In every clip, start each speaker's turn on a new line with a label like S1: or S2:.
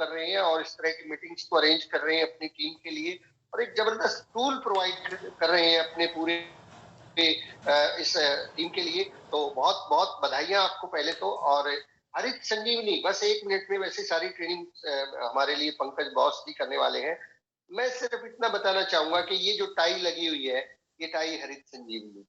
S1: कर रहे हैं और इस तरह की मीटिंग्स को अरेंज कर रहे हैं अपनी टीम के लिए, और एक जबरदस्त टूल प्रोवाइड कर रहे हैं अपने पूरे इस टीम के लिए। तो बहुत बहुत बधाइयां आपको पहले तो। और हरित संजीवनी, बस 1 मिनट में, वैसे सारी ट्रेनिंग हमारे लिए पंकज बॉस जी करने वाले हैं। मैं सिर्फ इतना बताना चाहूंगा कि ये जो टाई लगी हुई है, ये टाई हरित संजीवनी,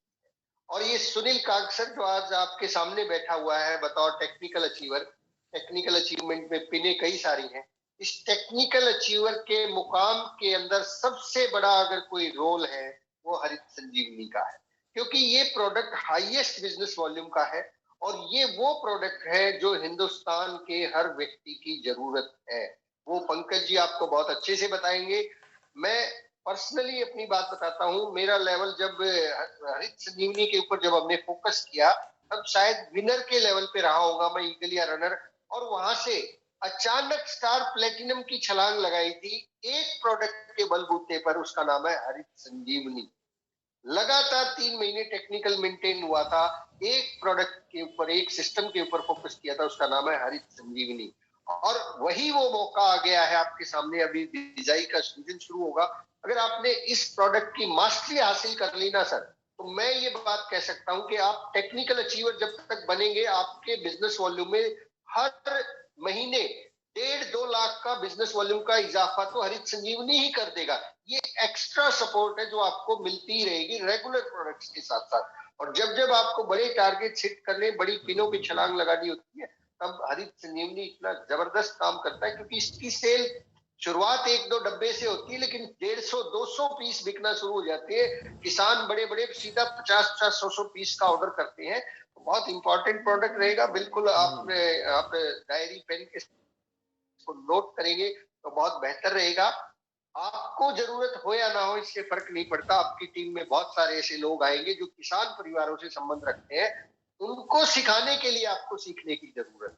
S1: और ये सुनील कागसर जो आज आपके सामने बैठा हुआ है बतौर टेक्निकल अचीवर, टेक्निकल अचीवमेंट में पिने कई सारी हैं। इस टेक्निकल अचीवर के मुकाम के अंदर सबसे बड़ा अगर कोई रोल है वो हरित संजीवनी का है, क्योंकि ये प्रोडक्ट हाईएस्ट बिजनेस वॉल्यूम का है और ये वो प्रोडक्ट है जो हिंदुस्तान के हर व्यक्ति की जरूरत है। वो पंकज जी आपको बहुत अच्छे से बताएंगे। मैं पर्सनली अपनी बात बताता हूँ, मेरा लेवल जब हरित संजीवनी के ऊपर जब हमने फोकस किया, तब शायद विनर के लेवल पे रहा होगा मैं, ईगल या रनर, और वहां से अचानक स्टार प्लेटिनम की छलांग लगाई थी एक प्रोडक्ट के बलबूते पर, उसका नाम है हरित संजीवनी। लगातार 3 महीने टेक्निकल मेंटेन हुआ था, एक प्रोडक्ट के ऊपर, एक सिस्टम के ऊपर फोकस किया था, उसका नाम है हरित संजीवनी। और वही वो मौका आ गया है आपके सामने, अभी बिजाई का सीजन शुरू होगा। अगर आपने इस प्रोडक्ट की मास्टरी हासिल कर ली ना सर, तो मैं ये बात कह सकता हूं कि आप टेक्निकल अचीवर जब तक बनेंगे, आपके बिजनेस वॉल्यूम में हर महीने 1.5-2 लाख का बिजनेस वॉल्यूम का इजाफा तो हरित संजीवनी ही कर देगा। ये एक्स्ट्रा सपोर्ट है जो आपको मिलती ही रहेगी रेगुलर प्रोडक्ट्स के साथ साथ। और जब जब आपको बड़े टारगेट सेट करने, बड़ी पिनों की छलांग लगानी होती है, तब हरित संजीवनी इतना जबरदस्त काम करता है, क्योंकि इसकी सेल शुरुआत 1-2 डब्बे से होती है, लेकिन 150-200 पीस बिकना शुरू हो जाते हैं। किसान बड़े बड़े सीधा 50-50-100 पीस का ऑर्डर करते हैं। तो बहुत इंपॉर्टेंट प्रोडक्ट रहेगा। बिल्कुल आप डायरी पेन के को नोट करेंगे तो बहुत बेहतर रहेगा। आपको जरूरत हो या ना हो, इससे फर्क नहीं पड़ता। आपकी टीम में बहुत सारे ऐसे लोग आएंगे जो किसान परिवारों से संबंध रखते हैं, उनको सिखाने के लिए आपको सीखने की जरूरत है।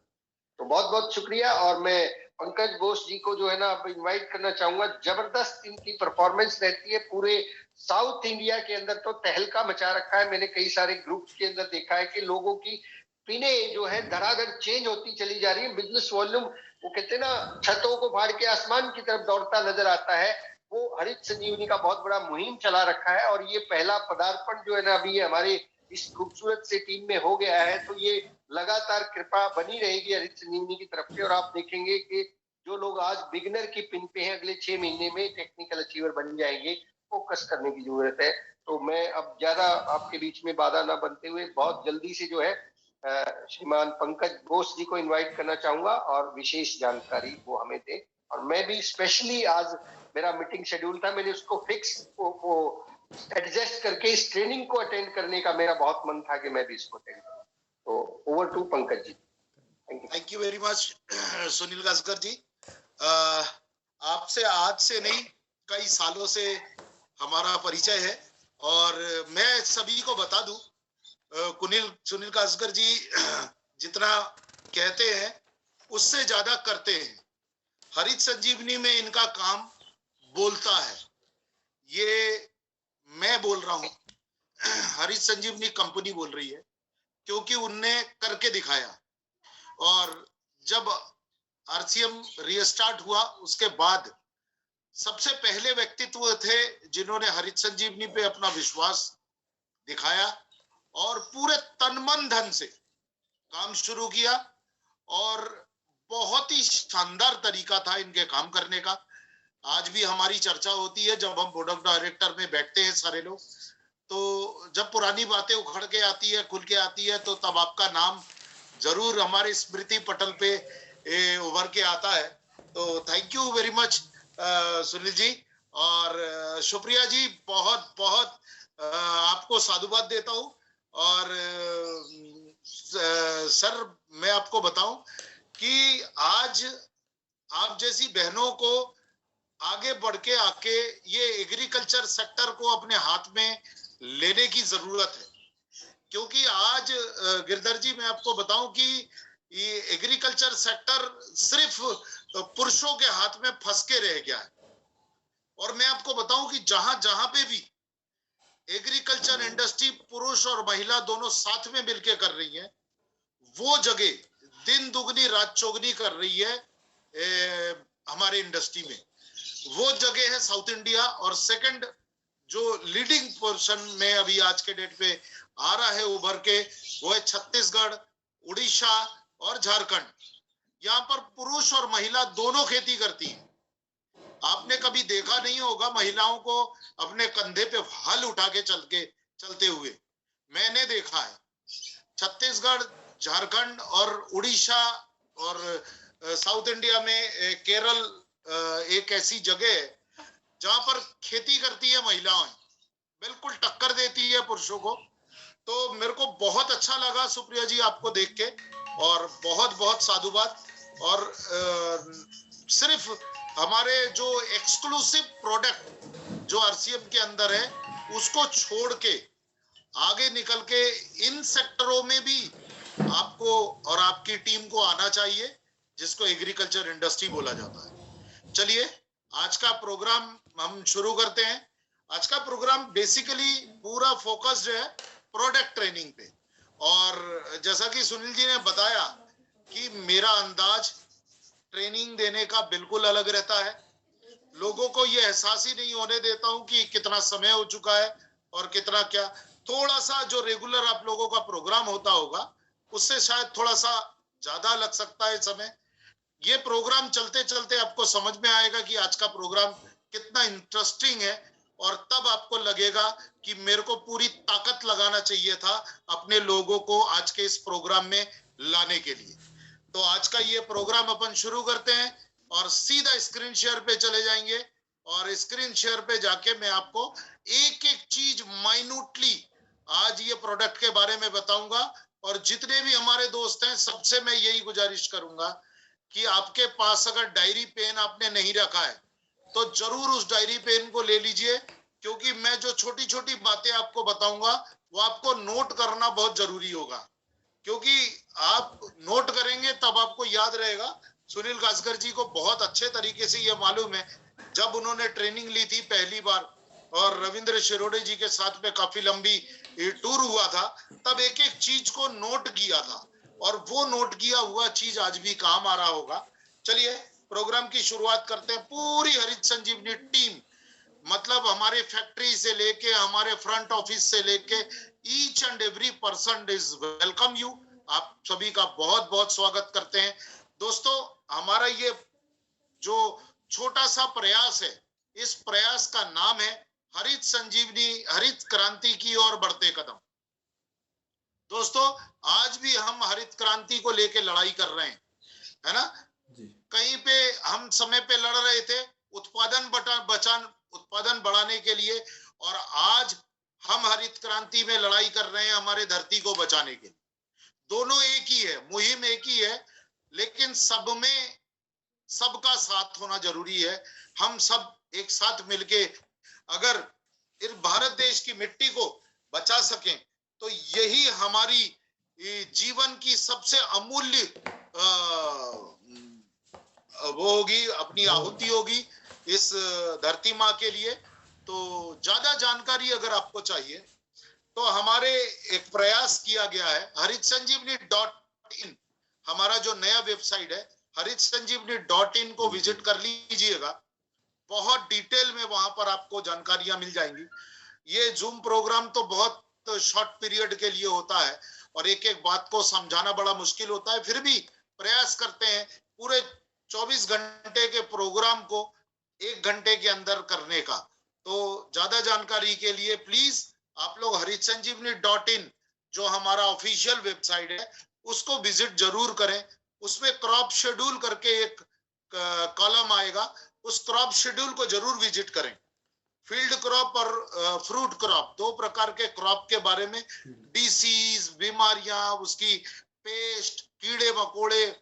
S1: तो बहुत बहुत शुक्रिया। और मैं पंकज घोष जी को जो है ना अब इनवाइट करना चाहूंगा। जबरदस्त इनकी परफॉर्मेंस रहती है, पूरे साउथ इंडिया के अंदर तो तहलका मचा रखा है। मैंने कई सारे ग्रुप्स के अंदर देखा है कि लोगों की पिने जो है धड़ाधड़ चेंज होती चली जा रही है। बिजनेस वॉल्यूम, वो कहते हैं ना, छतों को फाड़ के आसमान की तरफ दौड़ता नजर आता है। वो हरित संजीवनी का बहुत बड़ा मुहिम चला रखा है, और ये पहला पदार्पण जो है ना अभी हमारे इस खूबसूरत से टीम में हो गया है। तो ये लगातार कृपा बनी रहेगी हरित संजीवनी की तरफ से, और आप देखेंगे कि जो लोग आज बिगनर की पिन पे हैं, अगले 6 महीने में टेक्निकल अचीवर बन जाएंगे। फोकस करने की जरूरत है। तो मैं अब ज्यादा आपके बीच में बाधा ना बनते हुए बहुत जल्दी से जो है श्रीमान पंकज घोष जी को इनवाइट करना चाहूंगा, और विशेष जानकारी वो हमें दें। और मैं भी स्पेशली, आज मेरा मीटिंग शेड्यूल था, मैंने उसको फिक्स वो एडजस्ट करके इस ट्रेनिंग को अटेंड करने का मेरा बहुत मन था कि मैं भी इसको अटेंड करूं। तो over to Pankaj ji.
S2: Thank you very much Sunil Kaskar ji. आपसे आज से नहीं, कई सालों से हमारा परिचय है, और मैं सभी को बता दूं, सुनील कास्कर जी जितना कहते हैं उससे ज्यादा करते हैं। हरित संजीवनी में इनका काम बोलता है, ये मैं बोल रहा हूं, हरित संजीवनी कंपनी बोल रही है, क्योंकि उनने करके दिखाया। और जब आरसीएम रीस्टार्ट हुआ, उसके बाद सबसे पहले व्यक्तित्व थे जिन्होंने हरित संजीवनी पे अपना विश्वास दिखाया और पूरे तन मन धन से काम शुरू किया। और बहुत ही शानदार तरीका था इनके काम करने का। आज भी हमारी चर्चा होती है जब हम बोर्ड ऑफ डायरेक्टर में बैठते हैं सारे लोग, तो जब पुरानी बातें उखड़ के आती है, खुल के आती है, तो तब आपका नाम जरूर हमारे स्मृति पटल पे उभर के आता है। तो thank you very much Sunil ji. और शुक्रिया जी, बहुत बहुत आपको साधुवाद देता हूं। और सर, मैं आपको बताऊं कि आज आप जैसी बहनों को आगे बढ़ के आके ये एग्रीकल्चर सेक्टर को अपने हाथ में लेने की जरूरत है। क्योंकि आज गिरधर जी, मैं आपको बताऊं कि ये एग्रीकल्चर सेक्टर सिर्फ पुरुषों के हाथ में फंस के रह गया है। और मैं आपको बताऊं कि जहां जहां पे भी एग्रीकल्चर इंडस्ट्री पुरुष और महिला दोनों साथ में मिलकर कर रही है, वो जगह दिन दुगनी रात चौगनी कर रही है हमारे इंडस्ट्री में, वो जगह है साउथ इंडिया। और सेकंड जो लीडिंग पोर्शन में अभी आज के डेट पे आ रहा है उभर के, वो है छत्तीसगढ़, उड़ीसा और झारखंड। यहाँ पर पुरुष और महिला दोनों खेती करती है। आपने कभी देखा नहीं होगा महिलाओं को अपने कंधे पे हल उठा के चलते हुए, मैंने देखा है। छत्तीसगढ़, झारखंड और उड़ीसा और साउथ इंडिया में केरल एक ऐसी जगह है जहां पर खेती करती है महिलाएं, बिल्कुल टक्कर देती है पुरुषों को। तो मेरे को बहुत अच्छा लगा सुप्रिया जी आपको देख के, और बहुत बहुत साधुवाद। और सिर्फ हमारे जो एक्सक्लूसिव प्रोडक्ट जो आरसीएम के अंदर है उसको छोड़ के आगे निकल के इन सेक्टरों में भी आपको और आपकी टीम को आना चाहिए, जिसको एग्रीकल्चर इंडस्ट्री बोला जाता है। चलिए आज का प्रोग्राम हम शुरू करते हैं। आज का प्रोग्राम बेसिकली पूरा फोकस्ड है प्रोडक्ट ट्रेनिंग पे। और जैसा कि सुनील जी ने बताया कि मेरा अंदाज ट्रेनिंग देने का बिल्कुल अलग रहता है। लोगों को ये एहसास ही नहीं होने देता हूं कि कितना समय हो चुका है और कितना क्या। थोड़ा सा जो रेगुलर आप लोगों का प्रोग्राम होता होगा उससे शायद थोड़ा सा ज्यादा लग सकता है समय। ये प्रोग्राम चलते चलते आपको समझ में आएगा कि आज का प्रोग्राम कितना इंटरेस्टिंग है, और तब आपको लगेगा कि मेरे को पूरी ताकत लगाना चाहिए था अपने लोगों को आज के इस प्रोग्राम में लाने के लिए। तो आज का ये प्रोग्राम अपन शुरू करते हैं और सीधा स्क्रीन शेयर पे चले जाएंगे। और स्क्रीन शेयर पे जाके मैं आपको एक एक चीज माइन्यूटली आज ये प्रोडक्ट के बारे में बताऊंगा। और जितने भी हमारे दोस्त हैं सबसे मैं यही गुजारिश करूंगा कि आपके पास अगर डायरी पेन आपने नहीं रखा है तो जरूर उस डायरी पेन को ले लीजिए, क्योंकि मैं जो छोटी छोटी बातें आपको बताऊंगा वो आपको नोट करना बहुत जरूरी होगा। क्योंकि आप नोट करेंगे तब आपको याद रहेगा। सुनील गास्कर जी को बहुत अच्छे तरीके से ये मालूम है, जब उन्होंने ट्रेनिंग ली थी पहली बार और रविंद्र शिरोडे जी के साथ में काफी लंबी टूर हुआ था, तब एक एक चीज को नोट किया था, और वो नोट किया हुआ चीज आज भी काम आ रहा होगा। चलिए प्रोग्राम की शुरुआत करते हैं। पूरी हरित संजीवनी टीम, मतलब हमारे फैक्ट्री से लेके हमारे फ्रंट ऑफिस से लेके each and every person is welcome you. आप सभी का बहुत बहुत स्वागत करते हैं। दोस्तों, हमारा ये जो छोटा सा प्रयास है, इस प्रयास का नाम है हरित संजीवनी, हरित क्रांति की ओर बढ़ते कदम। दोस्तों, आज भी हम हरित क्रांति को लेके लड़ाई कर रहे हैं, है ना जी। कहीं पे हम समय पे लड़ रहे थे उत्पादन बढ़ाने के लिए, और आज हम हरित क्रांति में लड़ाई कर रहे हैं हमारे धरती को बचाने के लिए। दोनों एक ही है, मुहिम एक ही है, लेकिन सब में सबका साथ होना जरूरी है। हम सब एक साथ मिलके अगर इस भारत देश की मिट्टी को बचा सकें तो यही हमारी जीवन की सबसे अमूल्य वो होगी, अपनी आहुति होगी इस धरती माँ के लिए। तो ज्यादा जानकारी अगर आपको चाहिए तो हमारे एक प्रयास किया गया है हरितसंजीवनी.in, हमारा जो नया वेबसाइट है हरितसंजीवनी.in को विजिट कर लीजिएगा। बहुत डिटेल में वहां पर आपको जानकारियां मिल जाएंगी। ये जूम प्रोग्राम तो बहुत शॉर्ट पीरियड के लिए होता है और एक एक बात को समझाना बड़ा मुश्किल होता है, फिर भी प्रयास करते हैं पूरे 24 घंटे के प्रोग्राम को 1 घंटे के अंदर करने का। तो ज्यादा जानकारी के लिए प्लीज आप लोग हरितसंजीवनी.in जो हमारा ऑफिशियल वेबसाइट है उसको विजिट जरूर करें। उसमें क्रॉप शेड्यूल करके एक कॉलम आएगा, उस क्रॉप शेड्यूल को जरूर विजिट करें। फील्ड क्रॉप और फ्रूट क्रॉप, 2 प्रकार के क्रॉप के बारे में डिसीज, बीमारियां, उसकी पेस्ट, कीड़े मकोड़े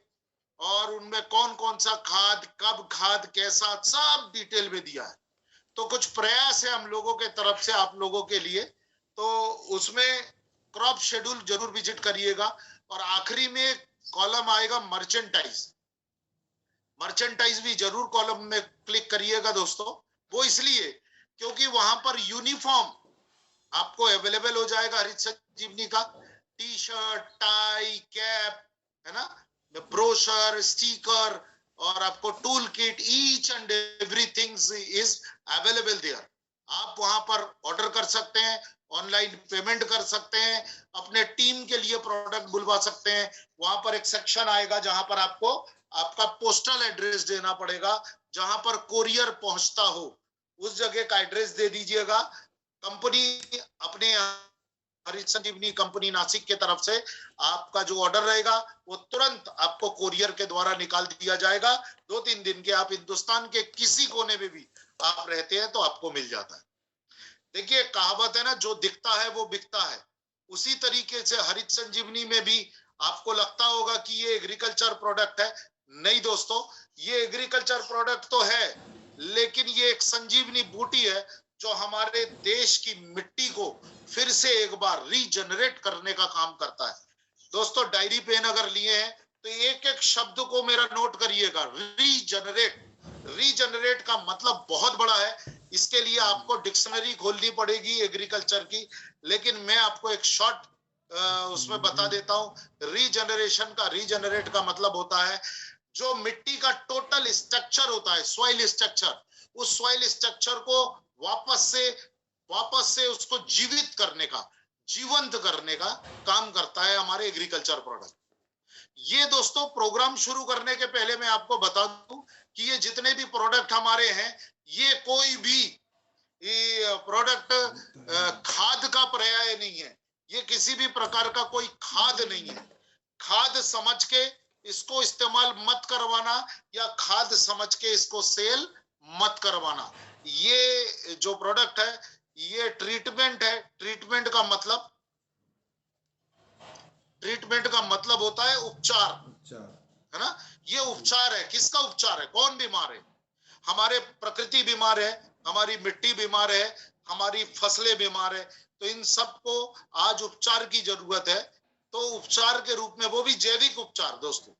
S2: और उनमें कौन कौन सा खाद, कब खाद, कैसा, सब डिटेल में दिया है। तो कुछ प्रयास है हम लोगों के तरफ से आप लोगों के लिए, तो उसमें क्रॉप शेड्यूल जरूर विजिट करिएगा। और आखिरी में कॉलम आएगा मर्चेंटाइज भी जरूर कॉलम में क्लिक करिएगा दोस्तों। वो इसलिए क्योंकि वहां पर यूनिफॉर्म आपको अवेलेबल हो जाएगा हरित संजीवनी का, टी शर्ट, टाई, कैप, है ना, ब्रोशर, स्टिकर और आपको tool kit, each and everything is available there. आप वहां पर ऑर्डर कर सकते हैं, ऑनलाइन पेमेंट कर सकते हैं, अपने टीम के लिए प्रोडक्ट बुलवा सकते हैं। वहां पर एक सेक्शन आएगा जहां पर आपको आपका पोस्टल एड्रेस देना पड़ेगा, जहां पर कोरियर पहुंचता हो उस जगह का एड्रेस दे दीजिएगा। कंपनी अपने हरित संजीवनी कंपनी नासिक के तरफ से आपका जो ऑर्डर रहेगा वो तुरंत आपको कोरियर के द्वारा निकाल दिया जाएगा। 2-3 दिन के आप हिंदुस्तान के किसी कोने में भी आप रहते हैं तो आपको मिल जाता है। देखिए कहावत है ना, जो दिखता है वो बिकता है। उसी तरीके से हरित संजीवनी में भी आपको लगता होगा कि ये एग्रीकल्चर प्रोडक्ट है। नहीं दोस्तों, ये एग्रीकल्चर प्रोडक्ट तो है, लेकिन ये एक संजीवनी बूटी है जो हमारे देश की मिट्टी को फिर से एक बार रीजनरेट करने का काम करता है। दोस्तों डायरी पेन अगर लिए हैं तो एक एक शब्द को मेरा नोट करिएगा। रीजनरेट, रीजनरेट का मतलब बहुत बड़ा है। इसके लिए आपको डिक्शनरी खोलनी पड़ेगी एग्रीकल्चर की, लेकिन मैं आपको एक शॉर्ट उसमें बता देता हूं। रीजनरेशन का, रीजनरेट का मतलब होता है जो मिट्टी का टोटल स्ट्रक्चर होता है, सॉइल स्ट्रक्चर, उस सॉइल स्ट्रक्चर को वापस से उसको जीवित करने का, जीवंत करने का काम करता है हमारे एग्रीकल्चर प्रोडक्ट। ये दोस्तों प्रोग्राम शुरू करने के पहले मैं आपको बता दूं कि ये जितने भी प्रोडक्ट हमारे हैं, ये कोई भी प्रोडक्ट खाद का पर्याय नहीं है। ये किसी भी प्रकार का कोई खाद नहीं है। खाद समझ के इसको इस्तेमाल मत करवाना, या खाद समझ के इसको सेल मत करवाना। ये जो प्रोडक्ट है ये ट्रीटमेंट है। ट्रीटमेंट का मतलब होता है उपचार, है ना। ये उपचार है। किसका उपचार है? कौन बीमार है? हमारे प्रकृति बीमार है, हमारी मिट्टी बीमार है, हमारी फसलें बीमार है। तो इन सबको आज उपचार की जरूरत है। तो उपचार के रूप में, वो भी जैविक उपचार दोस्तों,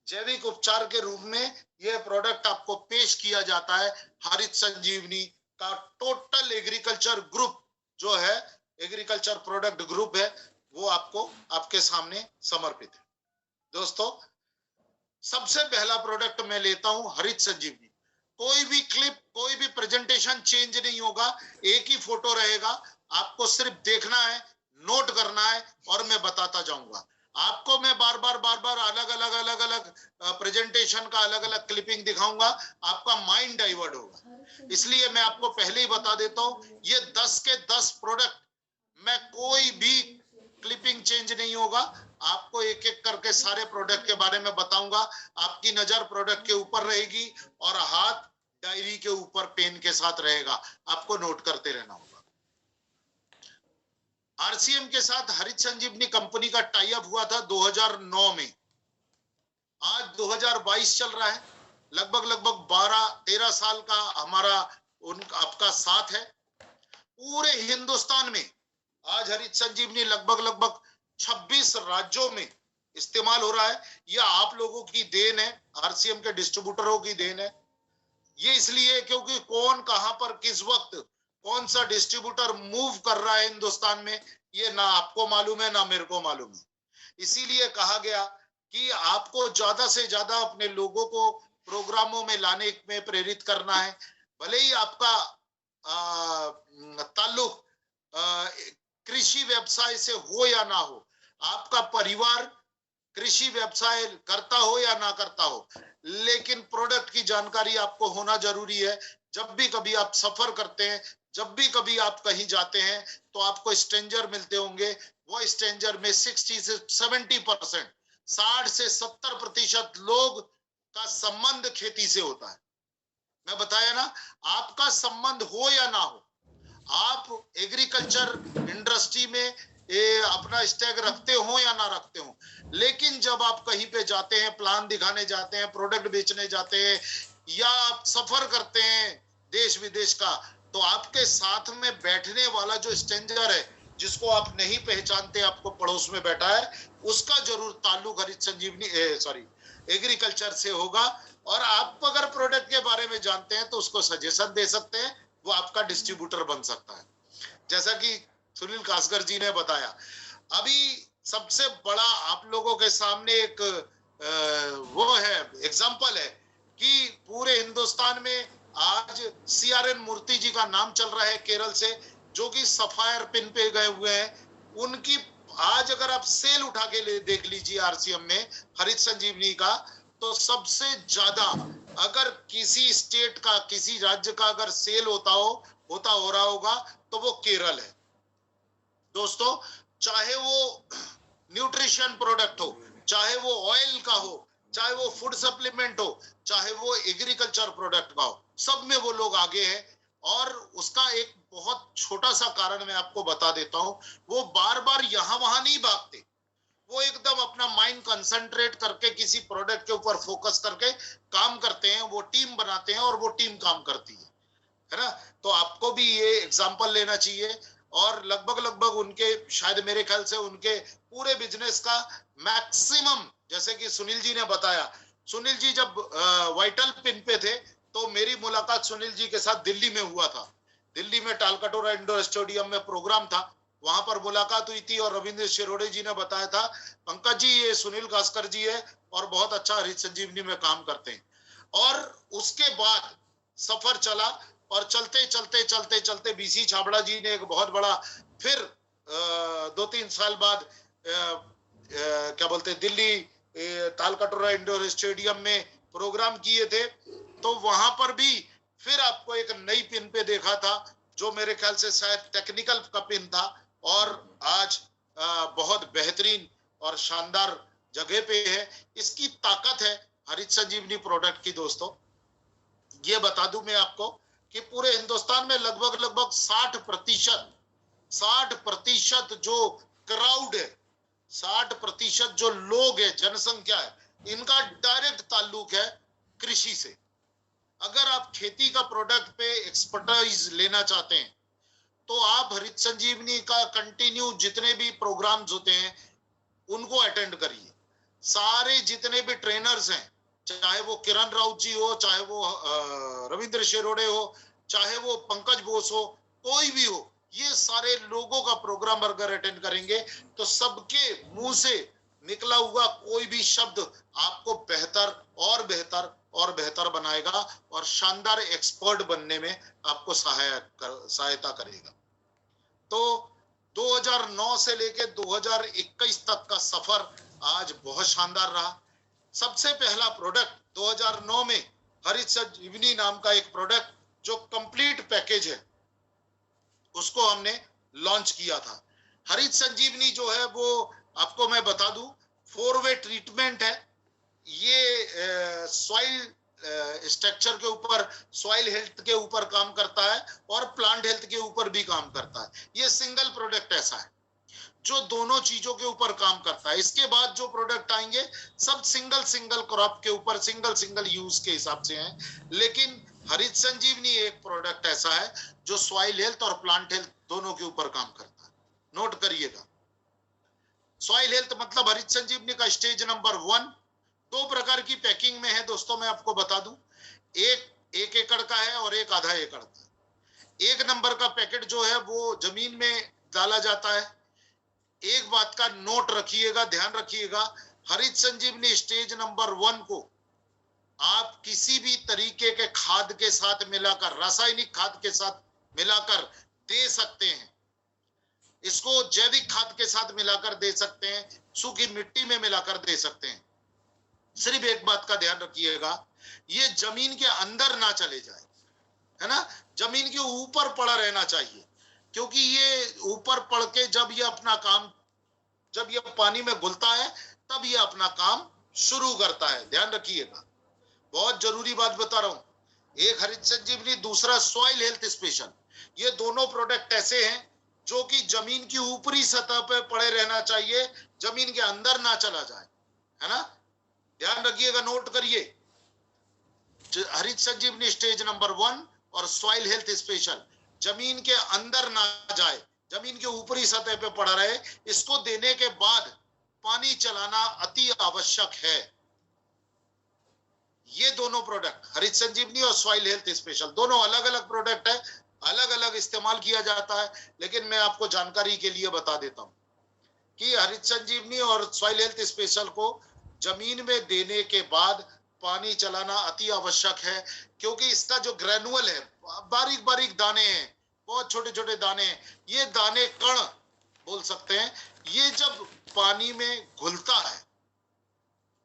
S2: जैविक उपचार के रूप में यह प्रोडक्ट आपको पेश किया जाता है। हरित संजीवनी का टोटल एग्रीकल्चर ग्रुप जो है, एग्रीकल्चर प्रोडक्ट ग्रुप है, वो आपको आपके सामने समर्पित है। दोस्तों सबसे पहला प्रोडक्ट मैं लेता हूं हरित संजीवनी। कोई भी क्लिप, कोई भी प्रेजेंटेशन चेंज नहीं होगा, एक ही फोटो रहेगा। आपको सिर्फ देखना है, नोट करना है, और मैं बताता जाऊंगा आपको। मैं बार बार अलग अलग प्रेजेंटेशन का अलग अलग क्लिपिंग दिखाऊंगा, आपका माइंड डाइवर्ट होगा। इसलिए मैं आपको पहले ही बता देता हूं, ये 10 के 10 प्रोडक्ट में कोई भी क्लिपिंग चेंज नहीं होगा। आपको एक एक करके सारे प्रोडक्ट के बारे में बताऊंगा। आपकी नजर प्रोडक्ट के ऊपर रहेगी और हाथ डायरी के ऊपर पेन के साथ रहेगा। आपको नोट करते रहना होगा। आरसीएम के साथ हरित संजीवनी कंपनी का टाई अप हुआ था 2009 में। आज 2022 चल रहा है। लगभग 12-13 साल का हमारा आपका साथ है। पूरे हिंदुस्तान में आज हरित संजीवनी लगभग 26 राज्यों में इस्तेमाल हो रहा है। यह आप लोगों की देन है, आरसीएम के डिस्ट्रीब्यूटरों की देन है। ये इसलिए क्योंकि कौन कहां पर किस वक्त कौन सा डिस्ट्रीब्यूटर मूव कर रहा है हिंदुस्तान में, ये ना आपको मालूम है ना मेरे को मालूम है। इसीलिए कहा गया कि आपको ज्यादा से ज्यादा अपने लोगों को प्रोग्रामों में लाने में प्रेरित करना है। भले ही आपका ताल्लुक कृषि व्यवसाय से हो या ना हो, आपका परिवार कृषि व्यवसाय करता हो या ना करता हो, लेकिन प्रोडक्ट की जानकारी आपको होना जरूरी है। जब भी कभी आप सफर करते हैं, जब भी कभी आप कहीं जाते हैं, तो आपको स्ट्रेंजर मिलते होंगे। वो स्ट्रेंजर में 60 से 70%, 60 से 70% लोग का संबंध खेती से होता है। मैं बताया ना, आपका संबंध हो या ना हो, आप एग्रीकल्चर इंडस्ट्री में अपना स्टैक रखते हो या ना रखते हो, लेकिन जब आप कहीं पे जाते हैं, प्लान दिखाने जाते हैं, प्रोडक्ट बेचने जाते हैं, या आप सफर करते हैं देश विदेश का, तो आपके साथ में बैठने वाला जो स्ट्रेंजर है, जिसको आप नहीं पहचानते, आपको पड़ोस में बैठा है, उसका जरूर ताल्लुक हरित संजीवनी एग्रीकल्चर से होगा। और आप अगर प्रोडक्ट के बारे में जानते हैं तो उसको सजेशन दे सकते हैं, वो आपका डिस्ट्रीब्यूटर बन सकता है। जैसा कि सुनील कास्कर जी ने बताया, अभी सबसे बड़ा आप लोगों के सामने एक वो है, एग्जाम्पल है कि पूरे हिंदुस्तान में आज CRN मूर्ति जी का नाम चल रहा है केरल से, जो कि सफायर पिन पे गए हुए हैं। उनकी आज अगर आप सेल उठा के देख लीजिए RCM में हरित संजीवनी का, तो सबसे ज्यादा अगर किसी स्टेट का, किसी राज्य का अगर सेल हो रहा होगा तो वो केरल है दोस्तों। चाहे वो न्यूट्रिशन प्रोडक्ट हो, चाहे वो ऑयल का हो, चाहे वो फूड सप्लीमेंट हो, चाहे वो एग्रीकल्चर प्रोडक्ट का हो, सब में वो लोग आगे हैं। और उसका एक बहुत छोटा सा कारण मैं आपको बता देता हूं, वो बार बार यहां वहां नहीं भागते, वो एकदम अपना माइंड कंसंट्रेट करके किसी प्रोडक्ट के ऊपर फोकस करके काम करते हैं, वो टीम बनाते हैं और वो टीम काम करती है ना। तो आपको भी ये एग्जांपल लेना चाहिए। और लगभग उनके, शायद मेरे ख्याल से उनके पूरे बिजनेस का मैक्सिमम, जैसे कि सुनील जी ने बताया, सुनील जी जब वाइटल पिन पे थे तो मेरी मुलाकात सुनील जी के साथ दिल्ली में हुआ था। दिल्ली में टालकटोरा इंडोर स्टेडियम में प्रोग्राम था, वहां पर मुलाकात हुई थी और रविंद्र शिरोडे जी ने बताया था, पंकज जी ये सुनील गास्कर जी है और बहुत अच्छा हरित संजीवनी में काम करते हैं। और उसके बाद सफर चला और चलते चलते चलते चलते BC छाबड़ा जी ने एक बहुत बड़ा फिर 2-3 साल बाद क्या बोलते दिल्ली तालकटोरा इंडोर स्टेडियम में प्रोग्राम किए थे। तो वहां पर भी फिर आपको एक नई पिन पे देखा था, जो मेरे ख्याल से शायद टेक्निकल का पिन था, और आज बहुत बेहतरीन और शानदार जगह पे है। इसकी ताकत है हरित संजीवनी प्रोडक्ट की दोस्तों। ये बता दूं मैं आपको कि पूरे हिंदुस्तान में लगभग 60% जो क्राउड है, 60% जो लोग है, जनसंख्या है, इनका डायरेक्ट ताल्लुक है कृषि से। अगर आप खेती का प्रोडक्ट पे एक्सपर्टाइज लेना चाहते हैं तो आप हरित संजीवनी का कंटिन्यू जितने भी प्रोग्राम्स होते हैं उनको अटेंड करिए। सारे जितने भी ट्रेनर्स हैं, चाहे वो किरण राउत जी हो, चाहे वो रविंद्र शिरोडे हो, चाहे वो पंकज बोस हो, कोई भी हो, ये सारे लोगों का प्रोग्राम अगर अटेंड करेंगे तो सबके मुंह से निकला हुआ कोई भी शब्द आपको बेहतर और बेहतर और बेहतर बनाएगा और शानदार एक्सपर्ट बनने में आपको सहायता करेगा। तो 2009 से लेके 2021 तक का सफर आज बहुत शानदार रहा। सबसे पहला प्रोडक्ट 2009 में हरित संजीवनी नाम का एक प्रोडक्ट जो कंप्लीट पैकेज है, उसको हमने लॉन्च किया था। हरित संजीवनी जो है वो आपको मैं बता दूं 4-वे ट्रीटमेंट है। ये सॉइल स्ट्रक्चर के ऊपर, सॉइल हेल्थ के ऊपर काम करता है और प्लांट हेल्थ के ऊपर भी काम करता है। ये सिंगल प्रोडक्ट ऐसा है जो दोनों चीजों के ऊपर काम करता है। इसके बाद जो प्रोडक्ट आएंगे सब सिंगल क्रॉप के ऊपर, सिंगल यूज के हिसाब से हैं। लेकिन हरित संजीवनी एक प्रोडक्ट ऐसा है जो सॉइल हेल्थ और प्लांट हेल्थ दोनों के ऊपर काम करता है। नोट करिएगा, सॉइल हेल्थ मतलब हरित संजीवनी का स्टेज नंबर 1 2 प्रकार की पैकिंग में है दोस्तों। मैं आपको बता दूं, एक एकड़ का है और एक आधा एकड़ का। 1 नंबर का पैकेट जो है वो जमीन में डाला जाता है। एक बात का नोट रखिएगा, ध्यान रखिएगा, हरित संजीवनी स्टेज नंबर 1 को आप किसी भी तरीके के खाद के साथ मिलाकर, रासायनिक खाद के साथ मिलाकर दे सकते हैं। इसको जैविक खाद के साथ मिलाकर दे सकते हैं, सूखी मिट्टी में मिलाकर दे सकते हैं। सिर्फ एक बात का ध्यान रखिएगा, ये जमीन के अंदर ना चले जाए, है ना, जमीन के ऊपर पड़ा रहना चाहिए। क्योंकि ये ऊपर पड़ के जब ये पानी में घुलता है तब ये अपना काम शुरू करता है। ध्यान रखिएगा, बहुत जरूरी बात बता रहा हूं। एक हरित संजीवनी, दूसरा सॉइल हेल्थ स्पेशल। ये दोनों प्रोडक्ट ऐसे हैं जो कि जमीन की ऊपरी सतह पे पड़े रहना चाहिए, जमीन के अंदर ना चला जाए, है ना। ध्यान रखिएगा, नोट करिए, हरित संजीवनी स्टेज नंबर 1 और सॉइल हेल्थ स्पेशल जमीन के अंदर ना जाए, जमीन के ऊपरी सतह पे पड़ा रहे। इसको देने के बाद पानी चलाना अति आवश्यक है। ये दोनों प्रोडक्ट हरित संजीवनी और सॉइल हेल्थ स्पेशल दोनों अलग अलग प्रोडक्ट है, अलग अलग इस्तेमाल किया जाता है। लेकिन मैं आपको जानकारी के लिए बता देता हूं कि हरित संजीवनी और सॉइल हेल्थ स्पेशल को जमीन में देने के बाद पानी चलाना अति आवश्यक है, क्योंकि इसका जो ग्रेनुअल है, बारीक बारीक दाने हैं, बहुत छोटे छोटे दाने हैं, ये दाने कण बोल सकते हैं, ये जब पानी में घुलता है,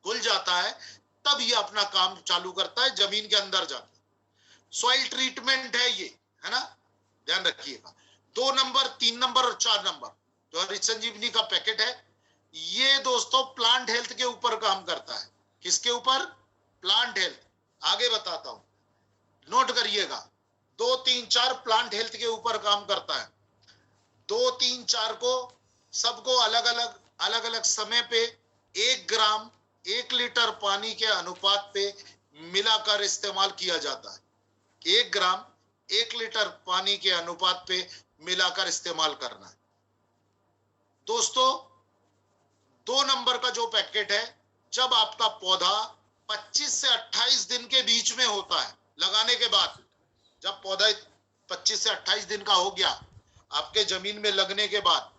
S2: घुल जाता है, तब ये अपना काम चालू करता है, जमीन के अंदर जाता है। सॉइल ट्रीटमेंट है ये, है ना, ध्यान रखिएगा। 2 नंबर, 3 नंबर और 4 नंबर जो हरित संजीवनी का पैकेट है, ये दोस्तों प्लांट हेल्थ के ऊपर काम करता है। किसके ऊपर? Plant health. आगे बताता हूं, नोट करिएगा। 2, 3, 4 प्लांट हेल्थ के ऊपर काम करता है। 2, 3, 4 को सबको अलग अलग समय पे 1 ग्राम 1 लीटर पानी के अनुपात पे मिलाकर इस्तेमाल किया जाता है। 1 ग्राम 1 लीटर पानी के अनुपात पे मिलाकर इस्तेमाल करना है। दोस्तों 2 नंबर का जो पैकेट है, जब आपका पौधा 25 से 28 दिन के बीच में होता है, लगाने के बाद, जब पौधा 25 से 28 दिन का हो गया आपके जमीन में लगने के बाद,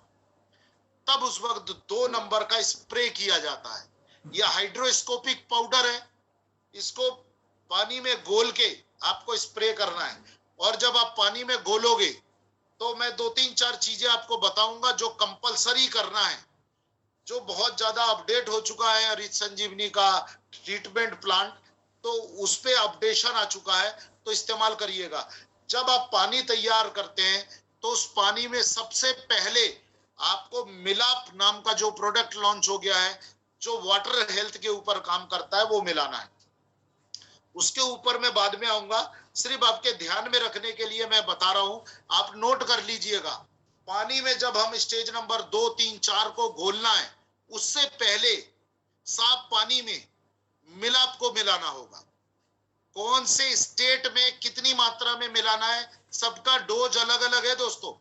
S2: तब उस वक्त 2 नंबर का स्प्रे किया जाता है। यह हाइड्रोस्कोपिक पाउडर है, इसको पानी में घोल के आपको स्प्रे करना है। और जब आप पानी में घोलोगे तो मैं 2, 3, 4 चीजें आपको बताऊंगा जो कंपलसरी करना है, जो बहुत ज्यादा अपडेट हो चुका है हरित संजीवनी का ट्रीटमेंट प्लांट, तो उस पे अपडेशन आ चुका है, तो इस्तेमाल करिएगा। जब आप पानी तैयार करते हैं तो उस पानी में सबसे पहले आपको मिलाप नाम का जो प्रोडक्ट लॉन्च हो गया है, जो वाटर हेल्थ के ऊपर काम करता है, वो मिलाना है। उसके ऊपर मैं बाद में आऊंगा, सिर्फ आपके ध्यान में रखने के लिए मैं बता रहा हूं, आप नोट कर लीजिएगा। पानी में जब हम स्टेज नंबर 2, 3, 4 को घोलना है, उससे पहले साफ पानी में मिलाप को मिलाना होगा। कौन से स्टेट में कितनी मात्रा में मिलाना है, सबका डोज अलग अलग है दोस्तों।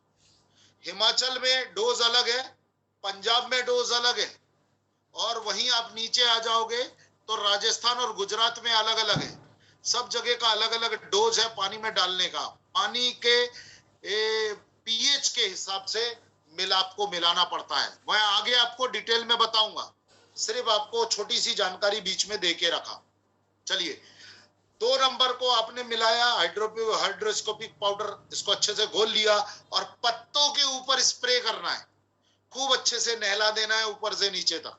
S2: हिमाचल में डोज अलग है, पंजाब में डोज अलग है, और वहीं आप नीचे आ जाओगे तो राजस्थान और गुजरात में अलग अलग है। सब जगह का अलग अलग डोज है पानी में डालने का। पानी के पीएच के हिसाब से मिलाप को मिलाना पड़ता है। मैं आगे आपको डिटेल में बताऊंगा, सिर्फ आपको छोटी सी जानकारी बीच में दे के रखा। चलिए, 2 नंबर को आपने मिलाया, हाइड्रोस्कोपिक पाउडर, इसको अच्छे से घोल लिया और पत्तों के ऊपर स्प्रे करना है, खूब अच्छे से नहला देना है ऊपर से नीचे तक।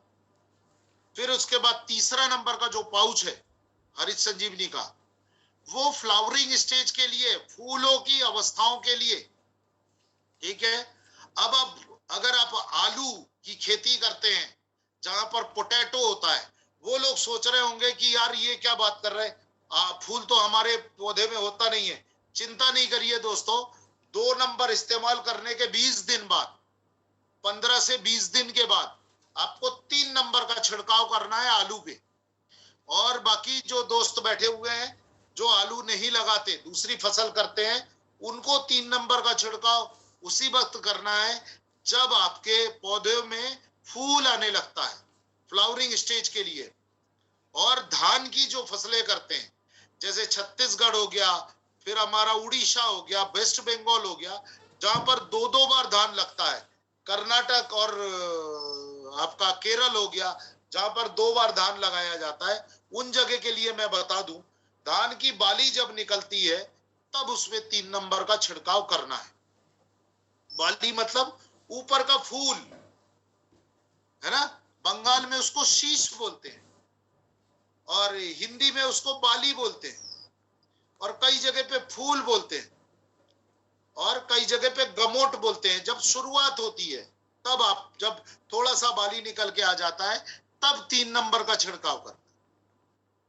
S2: फिर उसके बाद 3रा नंबर का जो पाउच है हरित संजीवनी का, वो फ्लावरिंग स्टेज के लिए, फूलों की अवस्थाओं के लिए, ठीक है। अब अगर आप आलू की खेती करते हैं जहां पर पोटैटो होता है, वो लोग सोच रहे होंगे कि यार ये क्या बात कर रहे हैं, फूल तो हमारे पौधे में होता नहीं है। चिंता नहीं करिए दोस्तों, 2 नंबर इस्तेमाल करने के 20 दिन बाद, 15 से 20 दिन के बाद आपको 3 नंबर का छिड़काव करना है आलू पे। और बाकी जो दोस्त बैठे हुए हैं जो आलू नहीं लगाते, दूसरी फसल करते हैं, उनको 3 नंबर का छिड़काव उसी वक्त करना है जब आपके पौधे में फूल आने लगता है, फ्लावरिंग स्टेज के लिए। और धान की जो फसलें करते हैं, जैसे छत्तीसगढ़ हो गया, फिर हमारा उड़ीसा हो गया, वेस्ट बंगाल हो गया, जहां पर 2-2 बार धान लगता है, कर्नाटक और आपका केरल हो गया जहां पर 2 बार धान लगाया जाता है, उन जगह के लिए मैं बता दूं, धान की बाली जब निकलती है तब उसमें 3 नंबर का छिड़काव करना है। बाली मतलब ऊपर का फूल, है ना, बंगाल में उसको शीश बोलते हैं और हिंदी में उसको बाली बोलते हैं, और कई जगह पे फूल बोलते हैं और कई जगह पे गमोट बोलते हैं। जब शुरुआत होती है तब आप, जब थोड़ा सा बाली निकल के आ जाता है, तब 3 नंबर का छिड़काव करना।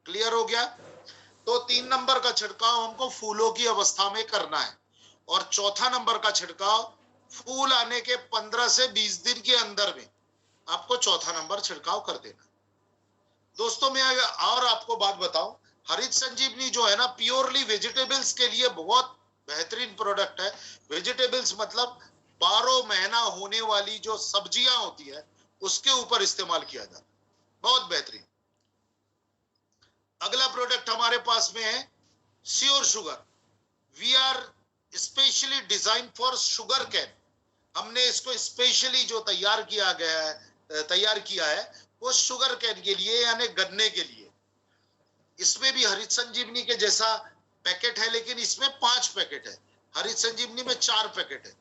S2: क्लियर हो गया? तो 3 नंबर का छिड़काव हमको फूलों की अवस्था में करना है, और 4था नंबर का छिड़काव फूल आने के 15 से 20 दिन के अंदर में आपको 4था नंबर छिड़काव कर देना। दोस्तों मैं और आपको बात बताऊं, हरित संजीवनी जो है ना, प्योरली वेजिटेबल्स के लिए बहुत बेहतरीन प्रोडक्ट है। वेजिटेबल्स मतलब 12 महीना होने वाली जो सब्जियां होती है, उसके ऊपर इस्तेमाल किया जाता है, बहुत बेहतरीन। अगला प्रोडक्ट हमारे पास में है sure sugar. We are specially design for sugar cane. हमने इसको स्पेशली जो तैयार किया है वो शुगर कैन के लिए, यानी गन्ने के लिए। इसमें भी हरित संजीवनी के जैसा पैकेट है, लेकिन इसमें 5 पैकेट है, हरित संजीवनी में 4 पैकेट है।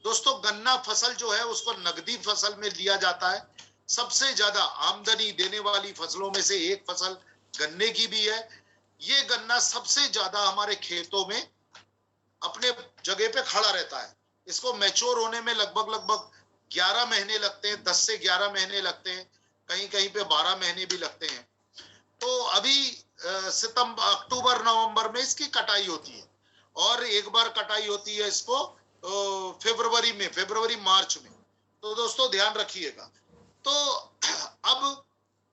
S2: दोस्तों गन्ना फसल जो है उसको नकदी फसल में लिया जाता है। सबसे ज्यादा आमदनी देने वाली फसलों में से एक फसल गन्ने की भी है। ये गन्ना सबसे ज्यादा हमारे खेतों में अपने जगह पे खड़ा रहता है। इसको मैच्योर होने में लगभग 11 महीने लगते हैं, 10 से 11 महीने लगते हैं, कहीं कहीं पे 12 महीने भी लगते हैं। तो अभी सितंबर, अक्टूबर, नवंबर में इसकी कटाई होती है और एक बार कटाई होती है इसको फरवरी मार्च में। तो दोस्तों ध्यान रखिएगा। तो अब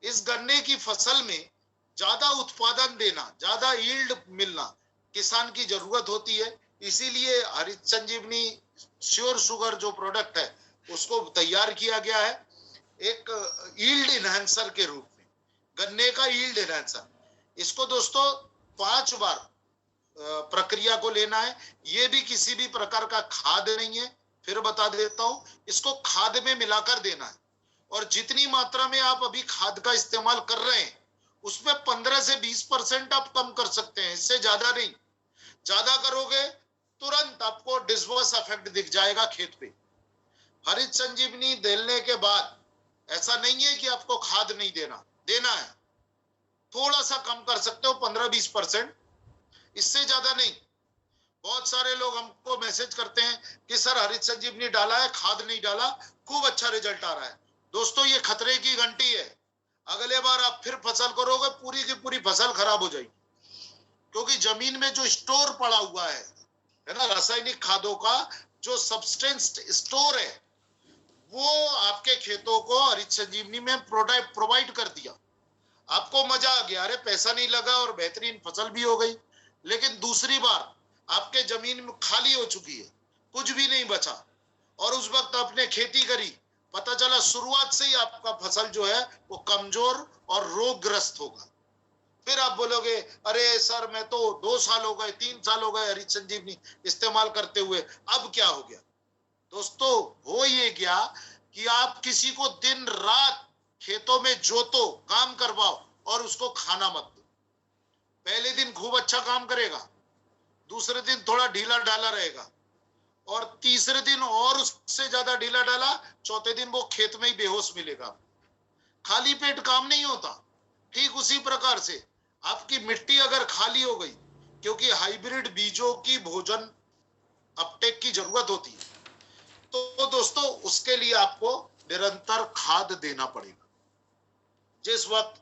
S2: इस गन्ने की फसल में ज्यादा उत्पादन देना, ज्यादा यील्ड मिलना किसान की जरूरत होती है। इसीलिए हरित संजीवनी श्योर शुगर जो प्रोडक्ट है उसको तैयार किया गया है एक यील्ड इनहेंसर के रूप में, गन्ने का यील्ड इनहेंसर। इसको दोस्तों 5 बार प्रक्रिया को लेना है। ये भी किसी भी प्रकार का खाद नहीं है, फिर बता देता हूं, इसको खाद में मिलाकर देना है। और जितनी मात्रा में आप अभी खाद का इस्तेमाल कर रहे हैं उसमें 15 से 20% आप कम कर सकते हैं, इससे ज्यादा नहीं। ज्यादा करोगे तुरंत आपको डिस्वर्स इफेक्ट दिख जाएगा खेत पे। हरित संजीवनी देने के बाद ऐसा नहीं है कि आपको खाद नहीं देना है, थोड़ा सा कम कर सकते हो 15-20%, इससे ज्यादा नहीं। बहुत सारे लोग हमको मैसेज करते हैं कि सर हरित संजीवनी डाला है, खाद नहीं डाला, खूब अच्छा रिजल्ट आ रहा है। दोस्तों ये खतरे की घंटी है। अगले बार आप फिर फसल करोगे, पूरी की पूरी फसल खराब हो जाएगी, क्योंकि जमीन में जो स्टोर पड़ा हुआ है ना, रासायनिक खादों का जो सब्सटेंस स्टोर है, वो आपके खेतों को हरित संजीवनी में प्रोवाइड कर दिया। आपको मजा आ गया, अरे पैसा नहीं लगा और बेहतरीन फसल भी हो गई। लेकिन दूसरी बार आपके जमीन में खाली हो चुकी है, कुछ भी नहीं बचा, और उस वक्त आपने खेती करी, पता चला शुरुआत से ही आपका फसल जो है वो कमजोर और रोगग्रस्त होगा। फिर आप बोलोगे अरे सर मैं तो 2 साल हो गए, 3 साल हो गए हरित संजीवनी इस्तेमाल करते हुए, अब क्या हो गया? दोस्तों हो ये गया कि आप किसी को दिन रात खेतों में जोतो, काम करवाओ और उसको खाना मत दो। पहले दिन खूब अच्छा काम करेगा, दूसरे दिन थोड़ा ढीला ढाला रहेगा, और तीसरे दिन और उससे ज्यादा ढीला ढाला, चौथे दिन वो खेत में ही बेहोश मिलेगा। खाली पेट काम नहीं होता। ठीक उसी प्रकार से आपकी मिट्टी अगर खाली हो गई, क्योंकि हाइब्रिड बीजों की भोजन अपटेक की जरूरत होती है, तो दोस्तों उसके लिए आपको निरंतर खाद देना पड़ेगा। जिस वक्त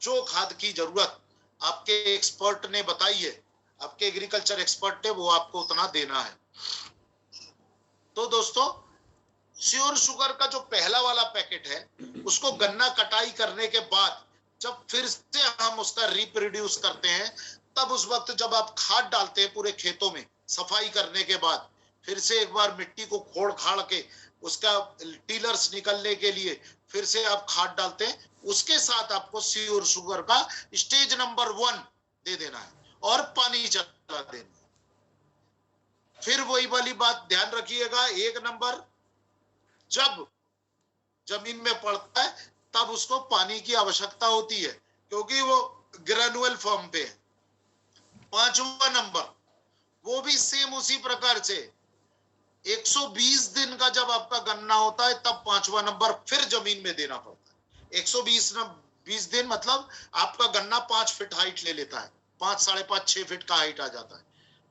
S2: जो खाद की जरूरत आपके एक्सपर्ट ने बताई है, आपके एग्रीकल्चर एक्सपर्ट ने, वो आपको उतना देना है। तो दोस्तों श्योर शुगर का जो पहला वाला पैकेट है, उसको गन्ना कटाई करने के बाद जब फिर से हम उसका रिप्रोड्यूस करते हैं, तब उस वक्त जब आप खाद डालते हैं पूरे खेतों में, सफाई करने के बाद फिर से एक बार मिट्टी को खोड़ खाड़ के उसका टीलर्स निकलने के लिए फिर से आप खाद डालते हैं, उसके साथ आपको श्योर शुगर का स्टेज नंबर 1 दे देना है और पानी चला देना है। फिर वही वाली बात ध्यान रखिएगा, 1 नंबर जब जमीन में पड़ता है तब उसको पानी की आवश्यकता होती है, क्योंकि वो ग्रेनुअल फॉर्म पे है। 5वां नंबर वो भी सेम उसी प्रकार से 120 दिन का जब आपका गन्ना होता है, तब 5वां नंबर फिर जमीन में देना पड़ता है। 120 दिन मतलब आपका गन्ना 5 फीट हाइट ले लेता है, 5, 5.5, 6 फीट का हाइट आ जाता है।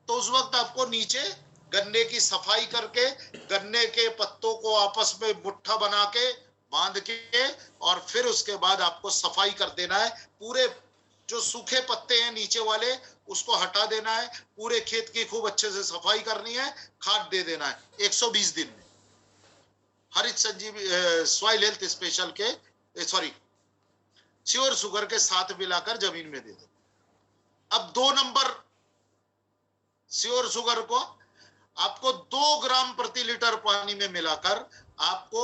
S2: तो उस वक्त आपको नीचे गन्ने की सफाई करके, गन्ने के पत्तों को आपस में मुट्ठा बना के बांध के, और फिर उसके बाद आपको सफाई कर देना है। पूरे जो सूखे पत्ते हैं नीचे वाले, उसको हटा देना है, पूरे खेत की खूब अच्छे से सफाई करनी है, खाद दे देना है 120 दिन में। हरित संजीवनी सॉइल हेल्थ स्पेशल के श्योर शुगर के साथ मिलाकर जमीन में दे दो। अब 2 नंबर श्योर शुगर को आपको 2 ग्राम प्रति लीटर पानी में मिलाकर आपको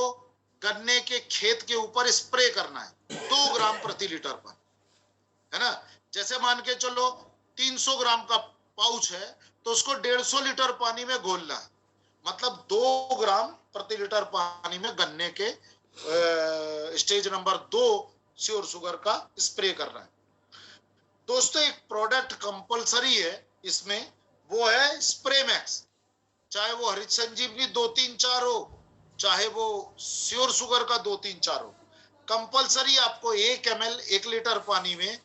S2: गन्ने के खेत के ऊपर स्प्रे करना है। 2 ग्राम प्रति लीटर पानी, है ना। जैसे मान के चलो 300 ग्राम का पाउच है, तो उसको 150 लीटर पानी में घोलना है, मतलब 2 ग्राम प्रति लीटर पानी में गन्ने के स्टेज नंबर 2 श्योर शुगर का स्प्रे करना है। दोस्तों एक प्रोडक्ट कंपलसरी है इसमें, वो है स्प्रे मैक्स। चाहे वो हरित संजीवनी 2-3-4 हो, चाहे वो श्योर शुगर का 2-3-4 हो, कंपलसरी आपको 1 ml 1 लीटर पानी में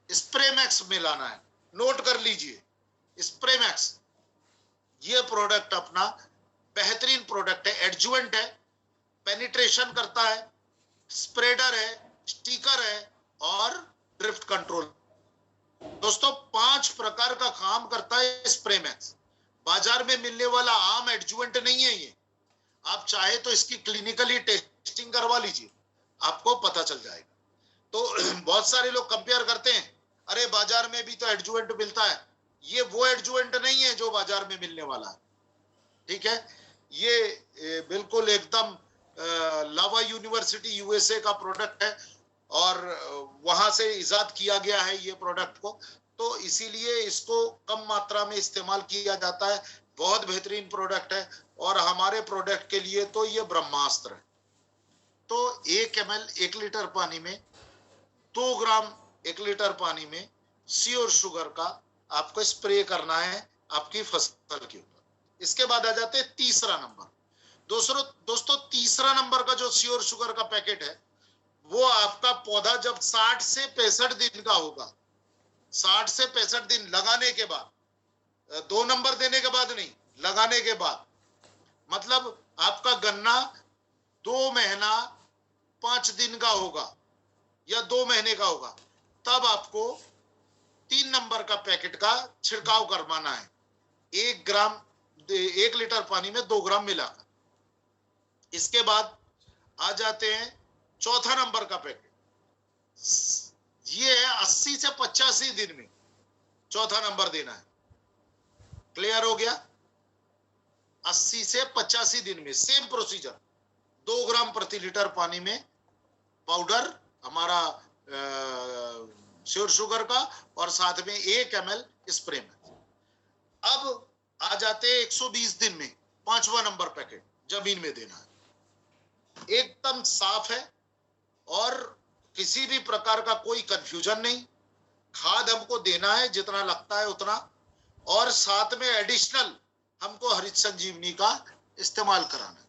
S2: स्प्रे मैक्स मिलाना है। नोट कर लीजिए, स्प्रे मैक्स ये प्रोडक्ट अपना बेहतरीन प्रोडक्ट है, एडजुवेंट है, पेनिट्रेशन करता है, स्प्रेडर है, स्टिकर है और ड्रिफ्ट कंट्रोल। दोस्तों 5 प्रकार का काम करता है स्प्रे मैक्स। बाजार में मिलने वाला आम एडजुवेंट नहीं है ये। आप चाहे तो इसकी क्लिनिकली टेस्टिंग करवा लीजिए, आपको पता चल जाएगा। तो बहुत सारे लोग कंपेयर करते हैं, अरे बाजार में भी तो एडजुवेंट मिलता है। ये वो एडजुवेंट नहीं है जो बाजार में मिलने वाला है, ठीक है। ये बिल्कुल एकदम लावा यूनिवर्सिटी यूएसए का प्रोडक्ट है और वहां से इजाद किया गया है ये प्रोडक्ट को, तो इसीलिए इसको कम मात्रा में इस्तेमाल किया जाता है। बहुत बेहतरीन प्रोडक्ट है और हमारे प्रोडक्ट के लिए तो ये ब्रह्मास्त्र है। तो 1 ml 1 लीटर पानी में 2 ग्राम 1 लीटर पानी में श्योर शुगर का आपको स्प्रे करना है आपकी फसल के ऊपर। इसके बाद आ जाते हैं तीसरा नंबर। दोस्तों तीसरा नंबर का जो श्योर शुगर का पैकेट है, वो आपका पौधा जब 60 से 65 दिन का होगा, 60 से 65 दिन लगाने के बाद, 2 नंबर देने के बाद नहीं, लगाने के बाद, मतलब आपका गन्ना 2 महीना 5 दिन का होगा या 2 महीने का होगा, तब आपको 3 नंबर का पैकेट का छिड़काव करवाना है। 1 लीटर पानी में 2 ग्राम मिलाकर। इसके बाद आ जाते हैं चौथा नंबर का पैकेट। ये है 80 से 85 दिन में चौथा नंबर देना है। क्लियर हो गया? 80 से 85 दिन में सेम प्रोसीजर, 2 ग्राम प्रति लीटर पानी में पाउडर हमारा श्योर शुगर का और साथ में 1 ml स्प्रे में। अब आ जाते हैं 120 दिन में 5वां नंबर पैकेट जमीन में देना है। एकदम साफ है और किसी भी प्रकार का कोई कंफ्यूजन नहीं। खाद हमको देना है जितना लगता है उतना, और साथ में एडिशनल हमको हरित संजीवनी का इस्तेमाल कराना है।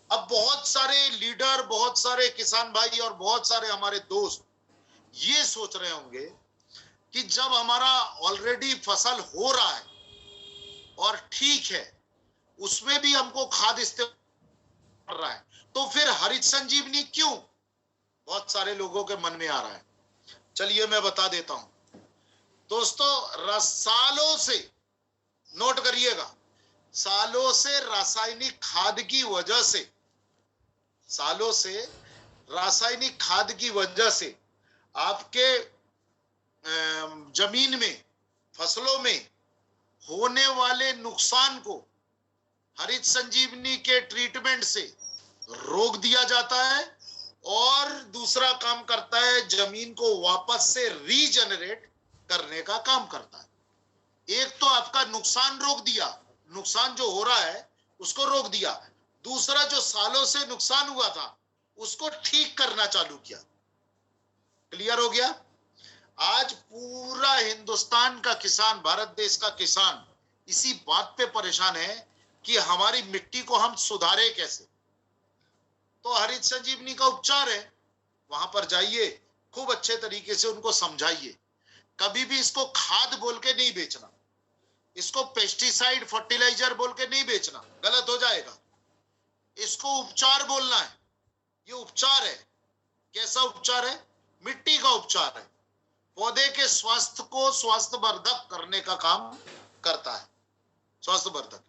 S2: अब बहुत सारे लीडर, बहुत सारे किसान भाई और बहुत सारे हमारे दोस्त ये सोच रहे होंगे कि जब हमारा ऑलरेडी फसल हो रहा है और ठीक है, उसमें भी हमको खाद इस्तेमाल कर रहा है, तो फिर हरित संजीवनी क्यों? बहुत सारे लोगों के मन में आ रहा है। चलिए मैं बता देता हूं। दोस्तों सालों से, नोट करिएगा, सालों से रासायनिक खाद की वजह से, सालों से रासायनिक खाद की वजह से आपके जमीन में, फसलों में होने वाले नुकसान को हरित संजीवनी के ट्रीटमेंट से रोक दिया जाता है और दूसरा काम करता है, जमीन को वापस से रीजनरेट करने का काम करता है। एक तो आपका नुकसान रोक दिया, नुकसान जो हो रहा है उसको रोक दिया, दूसरा जो सालों से नुकसान हुआ था उसको ठीक करना चालू किया। क्लियर हो गया? आज पूरा हिंदुस्तान का किसान, भारत देश का किसान इसी बात पे परेशान है कि हमारी मिट्टी को हम सुधारे कैसे। तो हरित संजीवनी का उपचार है, वहां पर जाइए, खूब अच्छे तरीके से उनको समझाइए। कभी भी इसको खाद बोल के नहीं बेचना, इसको पेस्टिसाइड फर्टिलाइजर बोल के नहीं बेचना, गलत हो जाएगा। इसको उपचार बोलना है। ये उपचार है। कैसा उपचार है? मिट्टी का उपचार है। पौधे के स्वास्थ्य को स्वास्थ्यवर्धक करने का काम करता है, स्वास्थ्यवर्धक।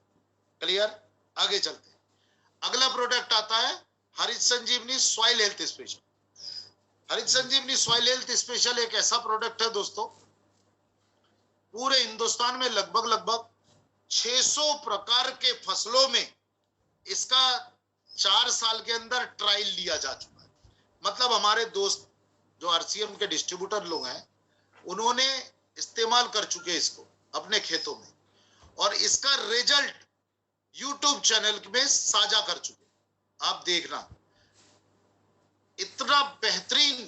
S2: क्लियर? आगे चलते हैं। अगला प्रोडक्ट आता है हरित संजीवनी सॉइल हेल्थ स्पेशल। हरित संजीवनी सॉइल हेल्थ स्पेशल एक ऐसा प्रोडक्ट है दोस्तों, पूरे हिंदुस्तान में लगभग 600 प्रकार के फसलों में इसका 4 साल के अंदर ट्रायल लिया जा चुका है। मतलब हमारे दोस्त जो आरसीएम के डिस्ट्रीब्यूटर लोग हैं, उन्होंने इस्तेमाल कर चुके इसको अपने खेतों में और इसका रिजल्ट यूट्यूब चैनल में साझा कर चुके। आप देखना, इतना बेहतरीन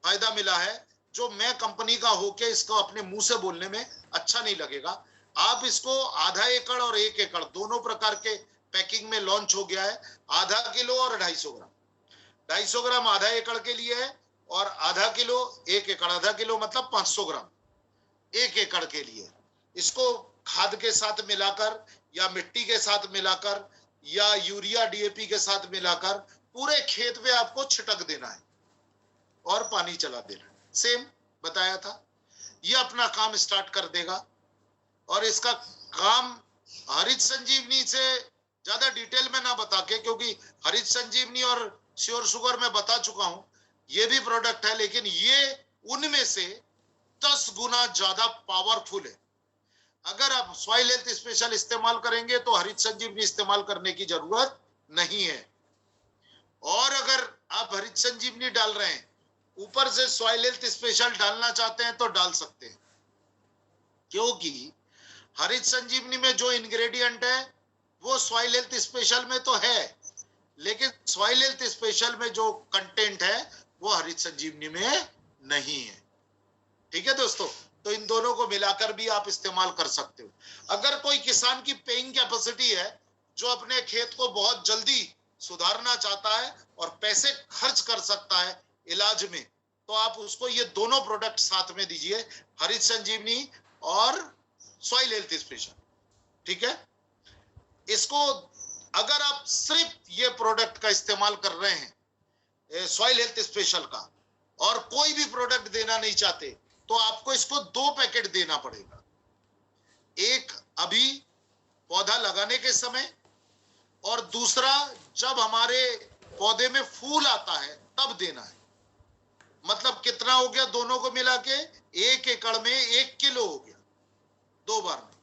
S2: फायदा मिला है जो मैं कंपनी का होके इसको अपने मुंह से बोलने में अच्छा नहीं लगेगा। आप इसको आधा एकड़ और 1 एकड़ दोनों प्रकार के पैकिंग में लॉन्च हो गया है। आधा किलो और 250 ग्राम। 250 ग्राम आधा एकड़ के लिए है और आधा किलो 1 एकड़। आधा किलो मतलब 500 ग्राम 1 एकड़ के लिए। इसको खाद के साथ मिलाकर या मिट्टी के साथ मिलाकर या यूरिया डीएपी के साथ मिलाकर पूरे खेत में आपको छिटक देना है और पानी चला देना है। सेम बताया था। ये अपना काम स्टार्ट कर देगा और इसका काम हरित संजीवनी से ज्यादा डिटेल में ना बता के, क्योंकि हरित संजीवनी और श्योर शुगर में बता चुका हूं, ये भी प्रोडक्ट है, लेकिन ये उनमें से 10 गुना ज्यादा पावरफुल है। अगर आप सॉइल हेल्थ स्पेशल इस्तेमाल करेंगे तो हरित संजीवनी इस्तेमाल करने की जरूरत नहीं है। और अगर आप हरित संजीवनी डाल रहे हैं, ऊपर से सॉइल हेल्थ स्पेशल डालना चाहते हैं तो डाल सकते हैं, क्योंकि हरित संजीवनी में जो इंग्रेडिएंट है वो सॉइल हेल्थ स्पेशल में तो है, लेकिन सॉइल हेल्थ स्पेशल में जो कंटेंट है वो हरित संजीवनी में नहीं है। ठीक है दोस्तों, तो इन दोनों को मिलाकर भी आप इस्तेमाल कर सकते हो। अगर कोई किसान की पेइंग कैपेसिटी है जो अपने खेत को बहुत जल्दी सुधारना चाहता है और पैसे खर्च कर सकता है इलाज में, तो आप उसको ये दोनों प्रोडक्ट साथ में दीजिए, हरित संजीवनी और सॉइल हेल्थ स्पेशल। ठीक है, इसको अगर आप सिर्फ ये प्रोडक्ट का इस्तेमाल कर रहे हैं सॉइल हेल्थ स्पेशल का और कोई भी प्रोडक्ट देना नहीं चाहते, तो आपको इसको 2 पैकेट देना पड़ेगा। एक अभी पौधा लगाने के समय और दूसरा जब हमारे पौधे में फूल आता है तब देना है। मतलब कितना हो गया दोनों को मिला के? 1 एकड़ में 1 किलो हो गया 2 बार में।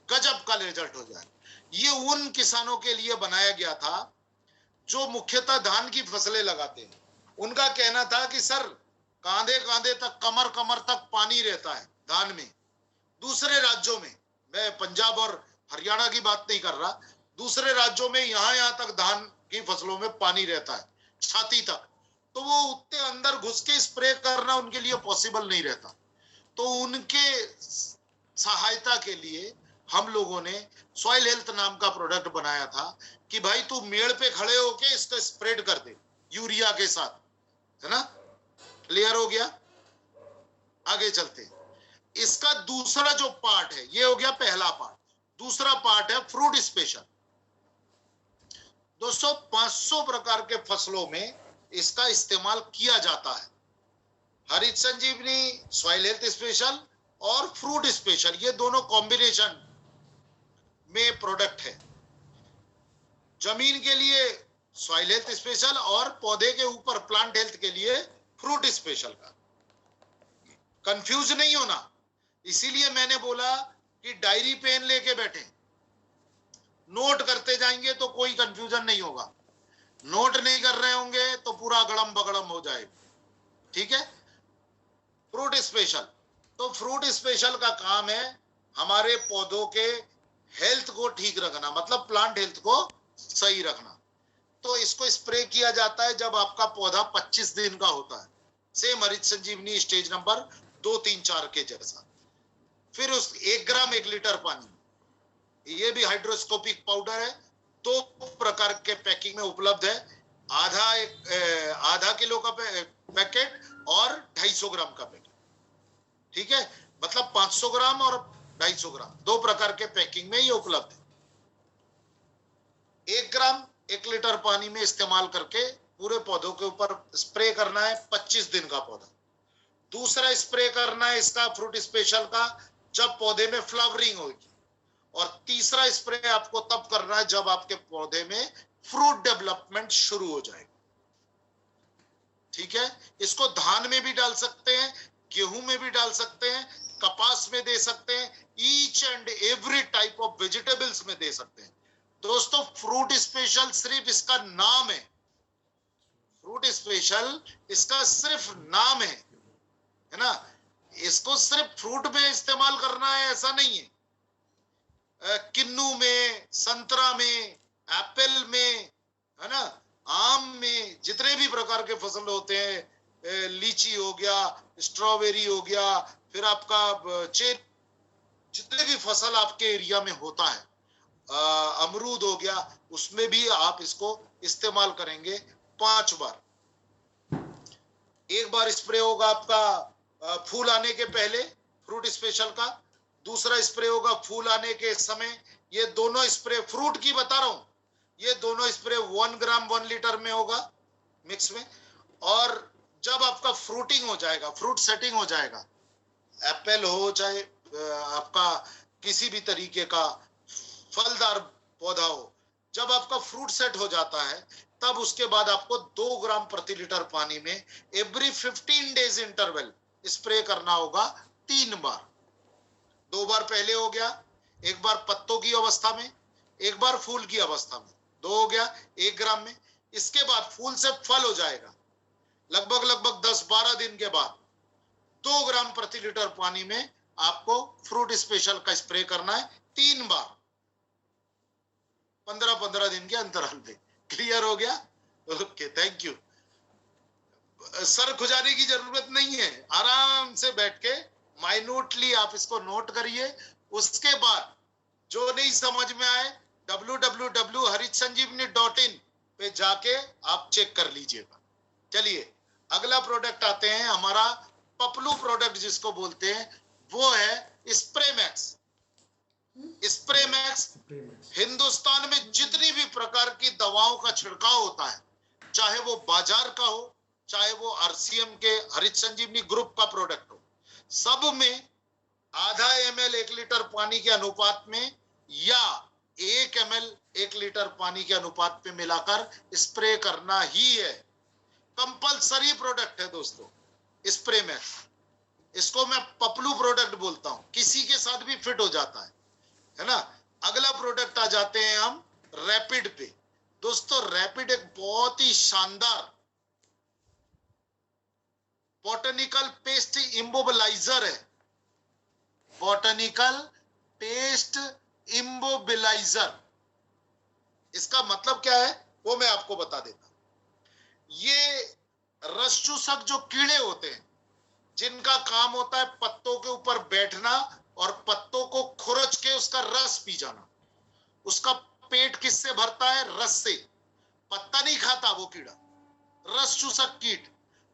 S2: गजब का रिजल्ट हो जाए। ये उन किसानों के लिए बनाया गया था जो मुख्यतः धान की फसलें लगाते हैं। उनका कहना था कि सर कांधे कांधे तक, कमर कमर तक पानी रहता है धान में। दूसरे राज्यों में, मैं पंजाब और हरियाणा की बात नहीं कर रहा, दूसरे राज्यों में यहां तक धान की फसलों में पानी रहता है छाती तक, तो वो उतने अंदर घुस के स्प्रे करना उनके लिए पॉसिबल नहीं रहता। तो उनके सहायता के लिए हम लोगों ने सॉइल हेल्थ नाम का प्रोडक्ट बनाया था कि भाई तू मेड़ पे खड़े होके इसको स्प्रेड कर दे यूरिया के साथ, है ना। क्लियर हो गया? आगे चलते हैं। इसका दूसरा जो पार्ट है, ये हो गया पहला पार्ट। दूसरा पार्ट है फ्रूट स्पेशल। दोस्तों 500 प्रकार के फसलों में इसका इस्तेमाल किया जाता है। हरित संजीवनी, सॉइल हेल्थ स्पेशल और फ्रूट स्पेशल, ये दोनों कॉम्बिनेशन में प्रोडक्ट है। जमीन के लिए सॉइल हेल्थ स्पेशल और पौधे के ऊपर प्लांट हेल्थ के लिए फ्रूट स्पेशल का। कंफ्यूज नहीं होना, इसीलिए मैंने बोला कि डायरी पेन लेके बैठे, नोट करते जाएंगे तो कोई कंफ्यूजन नहीं होगा। नोट नहीं कर रहे होंगे तो पूरा गड़म बगड़म हो जाएगा। ठीक है। फ्रूट स्पेशल, तो फ्रूट स्पेशल का काम है हमारे पौधों के हेल्थ को ठीक रखना, मतलब प्लांट हेल्थ को सही रखना। तो इसको स्प्रे किया जाता है जब आपका पौधा 25 दिन का होता है। सेम हरित संजीवनी स्टेज नंबर 2, 3, 4 के जैसा। फिर उस 1 ग्राम 1 लीटर पानी, ये भी हाइड्रोस्कोपिक पाउडर है, 2 प्रकार के पैकिंग में उपलब्ध है। आधा किलो का पैकेट और 250 ग्राम का पैकेट। ठीक है, मतलब 500 ग्राम और 250 ग्राम 2 प्रकार के पैकिंग में ये उपलब्ध है। 1 ग्राम 1 लीटर पानी में इस्तेमाल करके पूरे पौधों के ऊपर स्प्रे करना है 25 दिन का पौधा। दूसरा स्प्रे करना है इसका फ्रूट स्पेशल का जब पौधे में फ्लावरिंग होगी। और तीसरा स्प्रे आपको तब करना है जब आपके पौधे में फ्रूट डेवलपमेंट शुरू हो जाएगा। ठीक है, इसको धान में भी डाल सकते हैं, गेहूं में भी डाल सकते हैं, कपास में दे सकते हैं, each and every type of vegetables में दे सकते हैं। दोस्तों फ्रूट स्पेशल सिर्फ इसका नाम है, फ्रूट स्पेशल इसका सिर्फ नाम है ना। इसको सिर्फ फ्रूट में इस्तेमाल करना है ऐसा नहीं है। किन्नू में, संतरा में, एप्पल में, है ना, आम में, जितने भी प्रकार के फसल होते हैं, लीची हो गया, स्ट्रॉबेरी हो गया, फिर आपका चेरी, जितने भी फसल आपके एरिया में होता है, अमरूद हो गया, उसमें भी आप इसको इस्तेमाल करेंगे 5 बार। एक बार स्प्रे होगा आपका फूल आने के पहले फ्रूट स्पेशल का, दूसरा स्प्रे होगा फूल आने के समय। ये दोनों स्प्रे फ्रूट की बता रहा हूं, ये दोनों स्प्रे 1 ग्राम 1 लीटर में होगा मिक्स में। और जब आपका फ्रूटिंग हो जाएगा, फ्रूट सेटिंग हो जाएगा, एप्पल हो चाहे आपका किसी भी तरीके का फलदार पौधा हो, जब आपका फ्रूट सेट हो जाता है, तब उसके बाद आपको 2 ग्राम प्रति लीटर पानी में एवरी 15 डेज इंटरवल स्प्रे करना होगा 3 बार। 2 बार पहले हो गया, एक बार पत्तों की अवस्था में, एक बार फूल की अवस्था में, 2 हो गया 1 ग्राम में। इसके बाद फूल से फल हो जाएगा, लगभग 10-12 दिन के बाद 2 ग्राम प्रति लीटर पानी में आपको फ्रूट स्पेशल का स्प्रे करना है 3 बार, 15-15 दिन के अंतराल पे। क्लियर हो गया? Okay, thank you. सर खुजाने की जरूरत नहीं है, आराम से बैठ के माइन्यूटली आप इसको नोट करिए। उसके बाद जो नहीं समझ में आए www.haritsanjeevani.in पे जाके आप चेक कर लीजिएगा। चलिए अगला प्रोडक्ट आते हैं, हमारा पपलू प्रोडक्ट जिसको बोलते हैं, वो है spray max. Spray max Hindustan में जितनी भी प्रकार की दवाओं का छिड़काव होता है, चाहे वो बाजार का हो, चाहे वो आरसीएम के हरित संजीवनी ग्रुप का प्रोडक्ट हो, सब में आधा ml 1 लीटर पानी के अनुपात में या 1 ml 1 लीटर पानी के अनुपात पे मिलाकर स्प्रे करना ही है। कंपलसरी प्रोडक्ट है दोस्तों स्प्रे मैक्स। इसको मैं पपलू प्रोडक्ट बोलता हूं, किसी के साथ भी फिट हो जाता है ना। अगला प्रोडक्ट आ जाते हैं हम रैपिड पे। दोस्तों रैपिड एक बहुत ही शानदार बॉटनिकल पेस्ट इम्बोबिलाइजर है। बॉटनिकल पेस्ट इम्बोबिलाइजर, इसका मतलब क्या है वो मैं आपको बता देता हूं। ये रस चूसक जो कीड़े होते हैं, जिनका काम होता है पत्तों के ऊपर बैठना और पत्तों को खुरच के उसका रस पी जाना। उसका पेट किससे भरता है? रस से। पत्ता नहीं खाता वो कीड़ा, रस चूसक कीट।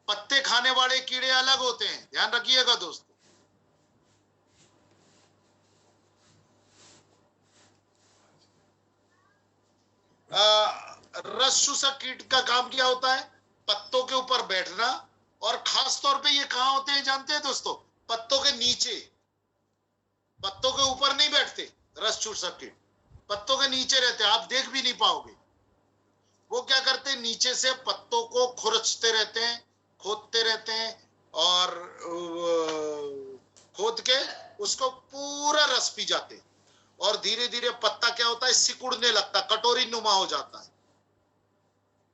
S2: पत्ते खाने वाले कीड़े अलग होते हैं, ध्यान रखिएगा दोस्तों। रस चूसक कीट का काम क्या होता है? पत्तों के ऊपर बैठना, और खास तौर पे ये कहां होते हैं जानते हैं दोस्तों? पत्तों के नीचे, पत्तों के ऊपर नहीं बैठते रस चूसक कीट, पत्तों के नीचे रहते हैं, आप देख भी नहीं पाओगे। वो क्या करते हैं? नीचे से पत्तों को खुरचते रहते हैं, खोदते रहते हैं, और खोद के उसको पूरा रस पी जाते हैं। और धीरे धीरे पत्ता क्या होता है? सिकुड़ने लगता, कटोरी नुमा हो जाता है।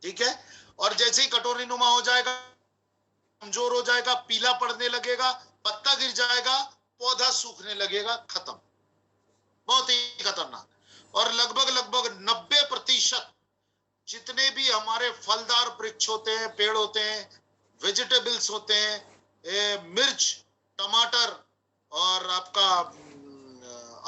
S2: ठीक है, और जैसे ही कटोरी नुमा हो जाएगा, कमजोर हो जाएगा, पीला पड़ने लगेगा, पत्ता गिर जाएगा, पौधा सूखने लगेगा, खत्म। बहुत ही खतरनाक। और लगभग 90% जितने भी हमारे फलदार वृक्ष होते हैं, पेड़ होते हैं, वेजिटेबल्स होते हैं, मिर्च, टमाटर और आपका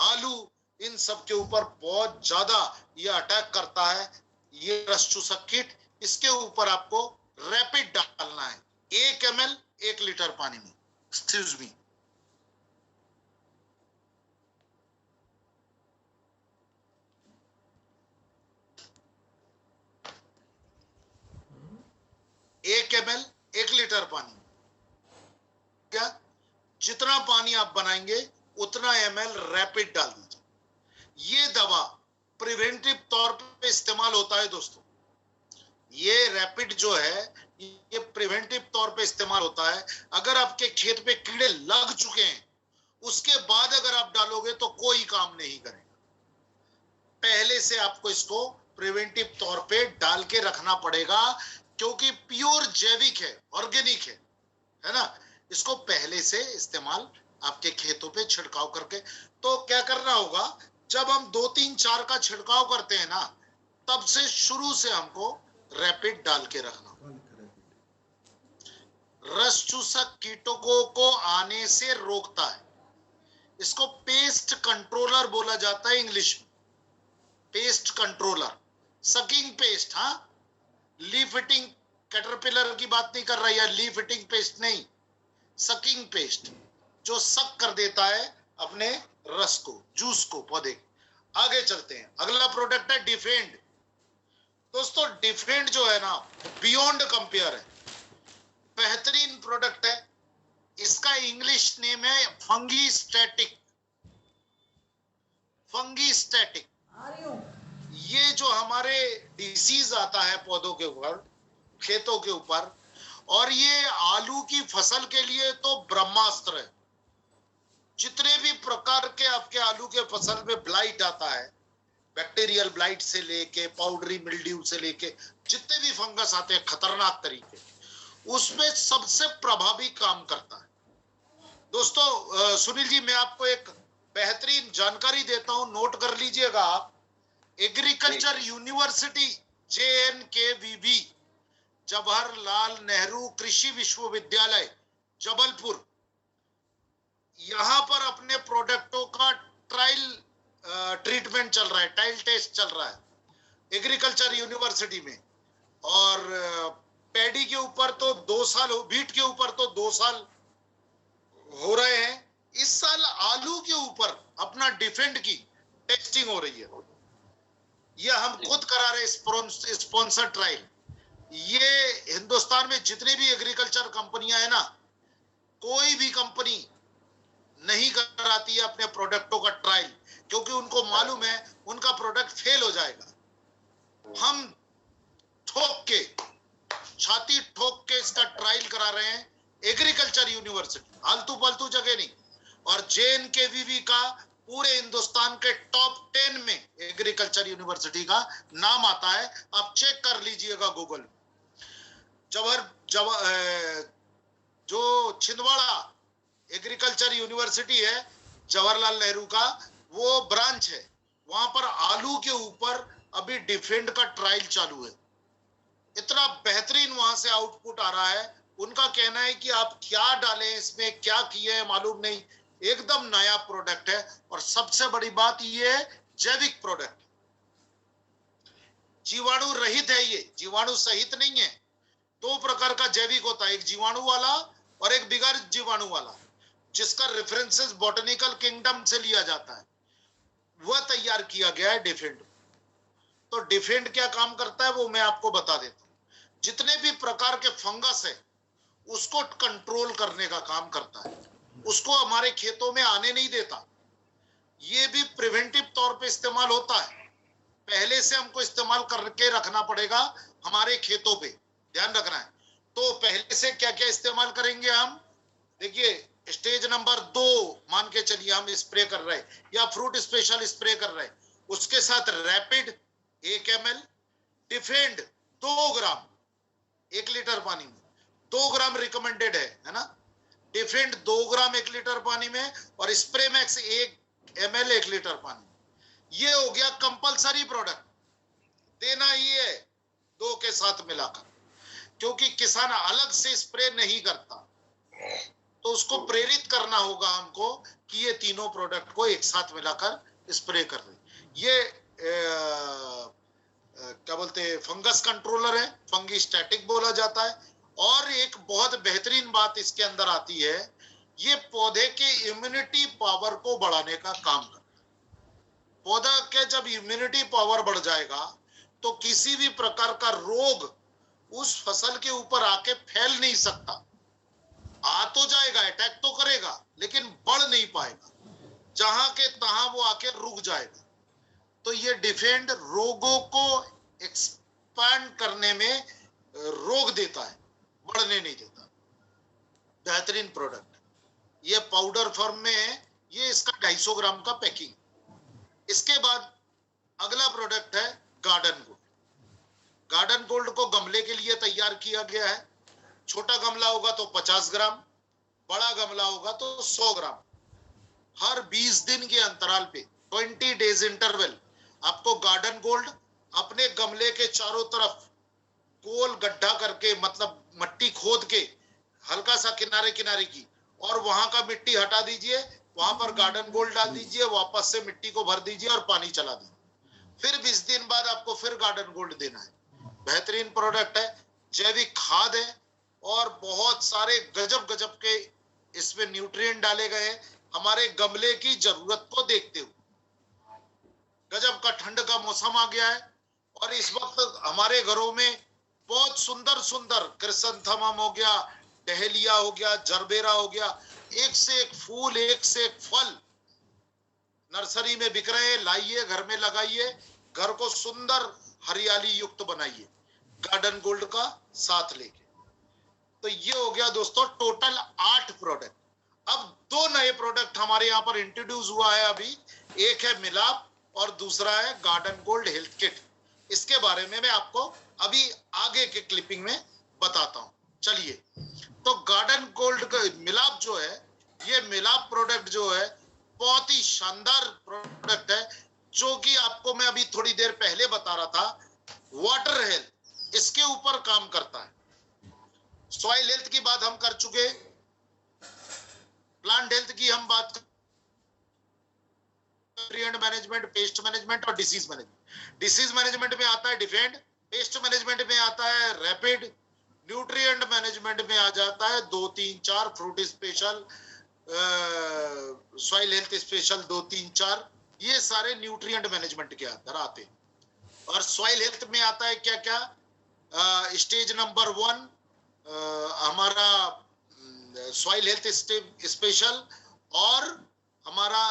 S2: आलू, इन सब के ऊपर बहुत ज्यादा ये अटैक करता है ये रस चूसक कीट। इसके ऊपर आपको रैपिड डालना है 1 ml 1 लीटर पानी में। एक्सक्यूज मी, एक ml 1 लीटर पानी। क्या? जितना पानी आप बनाएंगे उतना ml रैपिड डाल दीजिए। ये दवा प्रिवेंटिव तौर पे इस्तेमाल होता है दोस्तों। ये रैपिड जो है ये प्रिवेंटिव तौर पे इस्तेमाल होता है। अगर आपके खेत पे कीड़े लग चुके हैं, उसके बाद अगर आप डालोगे तो कोई काम नहीं करेगा। पहले से आपको इसको प्रिवेंटिव तौर पे डाल के रखना पड़ेगा, क्योंकि प्योर जैविक है, ऑर्गेनिक है ना। इसको पहले से इस्तेमाल आपके खेतों पे छिड़काव करके, तो क्या करना होगा? जब हम 2, 3, 4 का छिड़काव करते हैं ना, तब से शुरू से हमको रैपिड डाल के रखना। रस चूसक कीटों को आने से रोकता है। इसको पेस्ट कंट्रोलर बोला जाता है इंग्लिश में, पेस्ट कंट्रोलर, सकिंग पेस्ट। हाँ, लीफ इटिंग कैटरपिलर की बात नहीं कर रहा, या लीफ इटिंग पेस्ट नहीं, सकिंग पेस्ट, जो सक कर देता है अपने रस को, जूस को पौधे। आगे चलते हैं, अगला प्रोडक्ट है डिफेंड। दोस्तों डिफेंड जो है ना, बियॉन्ड कंपेयर है, बेहतरीन प्रोडक्ट है। इसका इंग्लिश नेम है फंगी स्टैटिक। फंगी स्टैटिक, ये जो हमारे डिसीज आता है पौधों के ऊपर, खेतों के ऊपर, और ये आलू की फसल के लिए तो ब्रह्मास्त्र है। जितने भी प्रकार के आपके आलू के फसल में ब्लाइट आता है, बैक्टीरियल ब्लाइट से लेके पाउडरी मिल्ड्यू से लेके जितने भी फंगस आते हैं खतरनाक तरीके, उसमें सबसे प्रभावी काम करता है। दोस्तों सुनील जी, मैं आपको एक बेहतरीन जानकारी देता हूं, नोट कर लीजिएगा आप। Agriculture university JNKVB, Jawaharlal Nehru कृषि विश्वविद्यालय जबलपुर, यहां पर अपने प्रोडक्टों का ट्रायल ट्रीटमेंट चल रहा है, ट्रायल टेस्ट चल रहा है एग्रीकल्चर यूनिवर्सिटी में। और पैडी के ऊपर तो 2 साल, बीट के ऊपर तो 2 साल हो रहे हैं। इस साल आलू के ऊपर अपना डिफेंड की टेस्टिंग हो रही है। ये हम खुद करा रहे स्पॉन्सर ट्रायल। ये हिंदुस्तान में जितने भी एग्रीकल्चर कंपनियां हैं ना, कोई भी कंपनी नहीं कराती है अपने प्रोडक्टों का ट्रायल, क्योंकि उनको मालूम है उनका प्रोडक्ट फेल हो जाएगा। हम ठोक के, छाती ठोक के इसका ट्रायल करा रहे हैं एग्रीकल्चर यूनिवर्सिटी, आलतू फालतू जगह नहीं। और JNKVB का पूरे हिंदुस्तान के टॉप 10 में एग्रीकल्चर यूनिवर्सिटी का नाम आता है, आप चेक कर लीजिएगा गूगल। जो छिंदवाड़ा एग्रीकल्चर यूनिवर्सिटी है जवाहरलाल नेहरू का, वो ब्रांच है, वहां पर आलू के ऊपर अभी डिफेंड का ट्रायल चालू है। इतना बेहतरीन वहां से आउटपुट आ रहा है। उनका कहना है कि आप क्या डालें इसमें, क्या किए हैं मालूम नहीं, एकदम नया प्रोडक्ट है। और सबसे बड़ी बात ये है, जैविक प्रोडक्ट, जीवाणु रहित है ये, जीवाणु सहित नहीं है। 2 प्रकार का जैविक होता है, एक जीवाणु वाला और एक बिगर जीवाणु वाला, जिसका रेफरेंसेस बॉटनिकल किंगडम से लिया जाता है। वह तैयार किया गया है डिफेंड। तो डिफेंड क्या काम करता है वो मैं आपको बता देता हूं। जितने भी प्रकार के फंगस है उसको कंट्रोल करने का काम करता है, उसको हमारे खेतों में आने नहीं देता। ये भी प्रिवेंटिव तौर पे इस्तेमाल होता है, पहले से हमको इस्तेमाल करके रखना पड़ेगा, हमारे खेतों पे ध्यान रखना है। तो पहले से क्या क्या इस्तेमाल करेंगे हम, देखिए स्टेज नंबर 2 मान के चलिए हम स्प्रे कर रहे हैं या फ्रूट स्पेशल स्प्रे कर रहे हैं, उसके साथ रैपिड 1 ml, डिफेंड 2 ग्राम 1 लीटर पानी में, 2 ग्राम रिकमेंडेड है ना, डिफेंड 2 ग्राम 1 लीटर पानी में, और स्प्रे मैक्स 1 ml 1 लीटर पानी में। ये हो गया कंपलसरी प्रोडक्ट, देना ही है 2 के साथ मिलाकर, क्योंकि किसान अलग से स्प्रे नहीं करता, तो उसको प्रेरित करना होगा हमको कि ये तीनों प्रोडक्ट को एक साथ मिलाकर स्प्रे कर रहे। ये क्या बोलते हैं, फंगस कंट्रोलर है, फंगी स्टैटिक बोला जाता है। और एक बहुत बेहतरीन बात इसके अंदर आती है, ये पौधे के इम्यूनिटी पावर को बढ़ाने का काम करता है। पौधा के जब इम्यूनिटी पावर बढ़ जाएगा तो किसी भी प्रकार का रोग उस फसल के ऊपर आके फैल नहीं सकता। आ तो जाएगा, अटैक तो करेगा, लेकिन बढ़ नहीं पाएगा, जहां के तहां वो आके रुक जाएगा। तो ये डिफेंड रोगों को एक्सपैंड करने में रोक देता है, बढ़ने नहीं देता। बेहतरीन प्रोडक्ट, ये पाउडर फॉर्म में है, ये इसका 250 ग्राम का पैकिंग। इसके बाद अगला प्रोडक्ट है गार्डन गोल्ड। गार्डन गोल्ड को गमले के लिए तैयार किया गया है। छोटा गमला होगा तो 50 ग्राम, बड़ा गमला होगा तो 100 ग्राम। हर 20 दिन के अंतराल पे 20 डेज इंटरवल आपको गार्डन गोल्ड अपने गमले के चारों तरफ गोल गड्ढा करके, मतलब मट्टी खोद के हल्का सा किनारे किनारे की, और वहां का मिट्टी हटा दीजिए, वहां पर गार्डन गोल्ड डाल दीजिए, वापस से मिट्टी को भर दीजिए और पानी चला दीजिए। फिर 20 दिन बाद आपको फिर गार्डन गोल्ड देना है। बेहतरीन प्रोडक्ट है, जैविक खाद है, और बहुत सारे गजब गजब के इसमें न्यूट्रिएंट डाले गए हैं हमारे गमले की जरूरत को देखते हुए। गजब का ठंड का मौसम आ गया है, और इस वक्त हमारे घरों में बहुत सुंदर सुंदर क्रिसैंथेमम हो गया, डहेलिया हो गया, जरबेरा हो गया, एक से एक फूल, एक से एक फल नर्सरी में बिक रहे हैं। लाइए, घर में लगाइए, घर को सुंदर हरियाली युक्त बनाइए गार्डन गोल्ड का साथ लेके। तो ये हो गया दोस्तों टोटल 8 प्रोडक्ट। अब 2 नए प्रोडक्ट हमारे यहाँ पर इंट्रोड्यूस हुआ है अभी, एक है मिलाप और दूसरा है गार्डन गोल्ड हेल्थ किट। इसके बारे में मैं आपको अभी आगे के क्लिपिंग में बताता हूँ। चलिए, तो गार्डन गोल्ड का मिलाप जो है, ये मिलाप प्रोडक्ट जो है बहुत ही शानदार प्रोडक्ट है, जो कि आपको मैं अभी थोड़ी देर पहले बता रहा था। वाटर हेल्थ इसके ऊपर काम करता है। सॉइल हेल्थ की बात हम कर चुके, प्लांट हेल्थ की हम बात, न्यूट्रिएंट मैनेजमेंट, पेस्ट मैनेजमेंट और डिसीज मैनेजमेंट। डिसीज मैनेजमेंट में आता है डिफेंड, पेस्ट मैनेजमेंट में आता है रैपिड, न्यूट्रिएंट मैनेजमेंट में आ जाता है 2, 3, 4, fruit special, soil health special 2, 3, 4, ये सारे न्यूट्रिएंट मैनेजमेंट के अंदर आते हैं। और सॉइल हेल्थ में आता है क्या क्या, स्टेज नंबर 1 हमारा सॉइल हेल्थ स्पेशल, और हमारा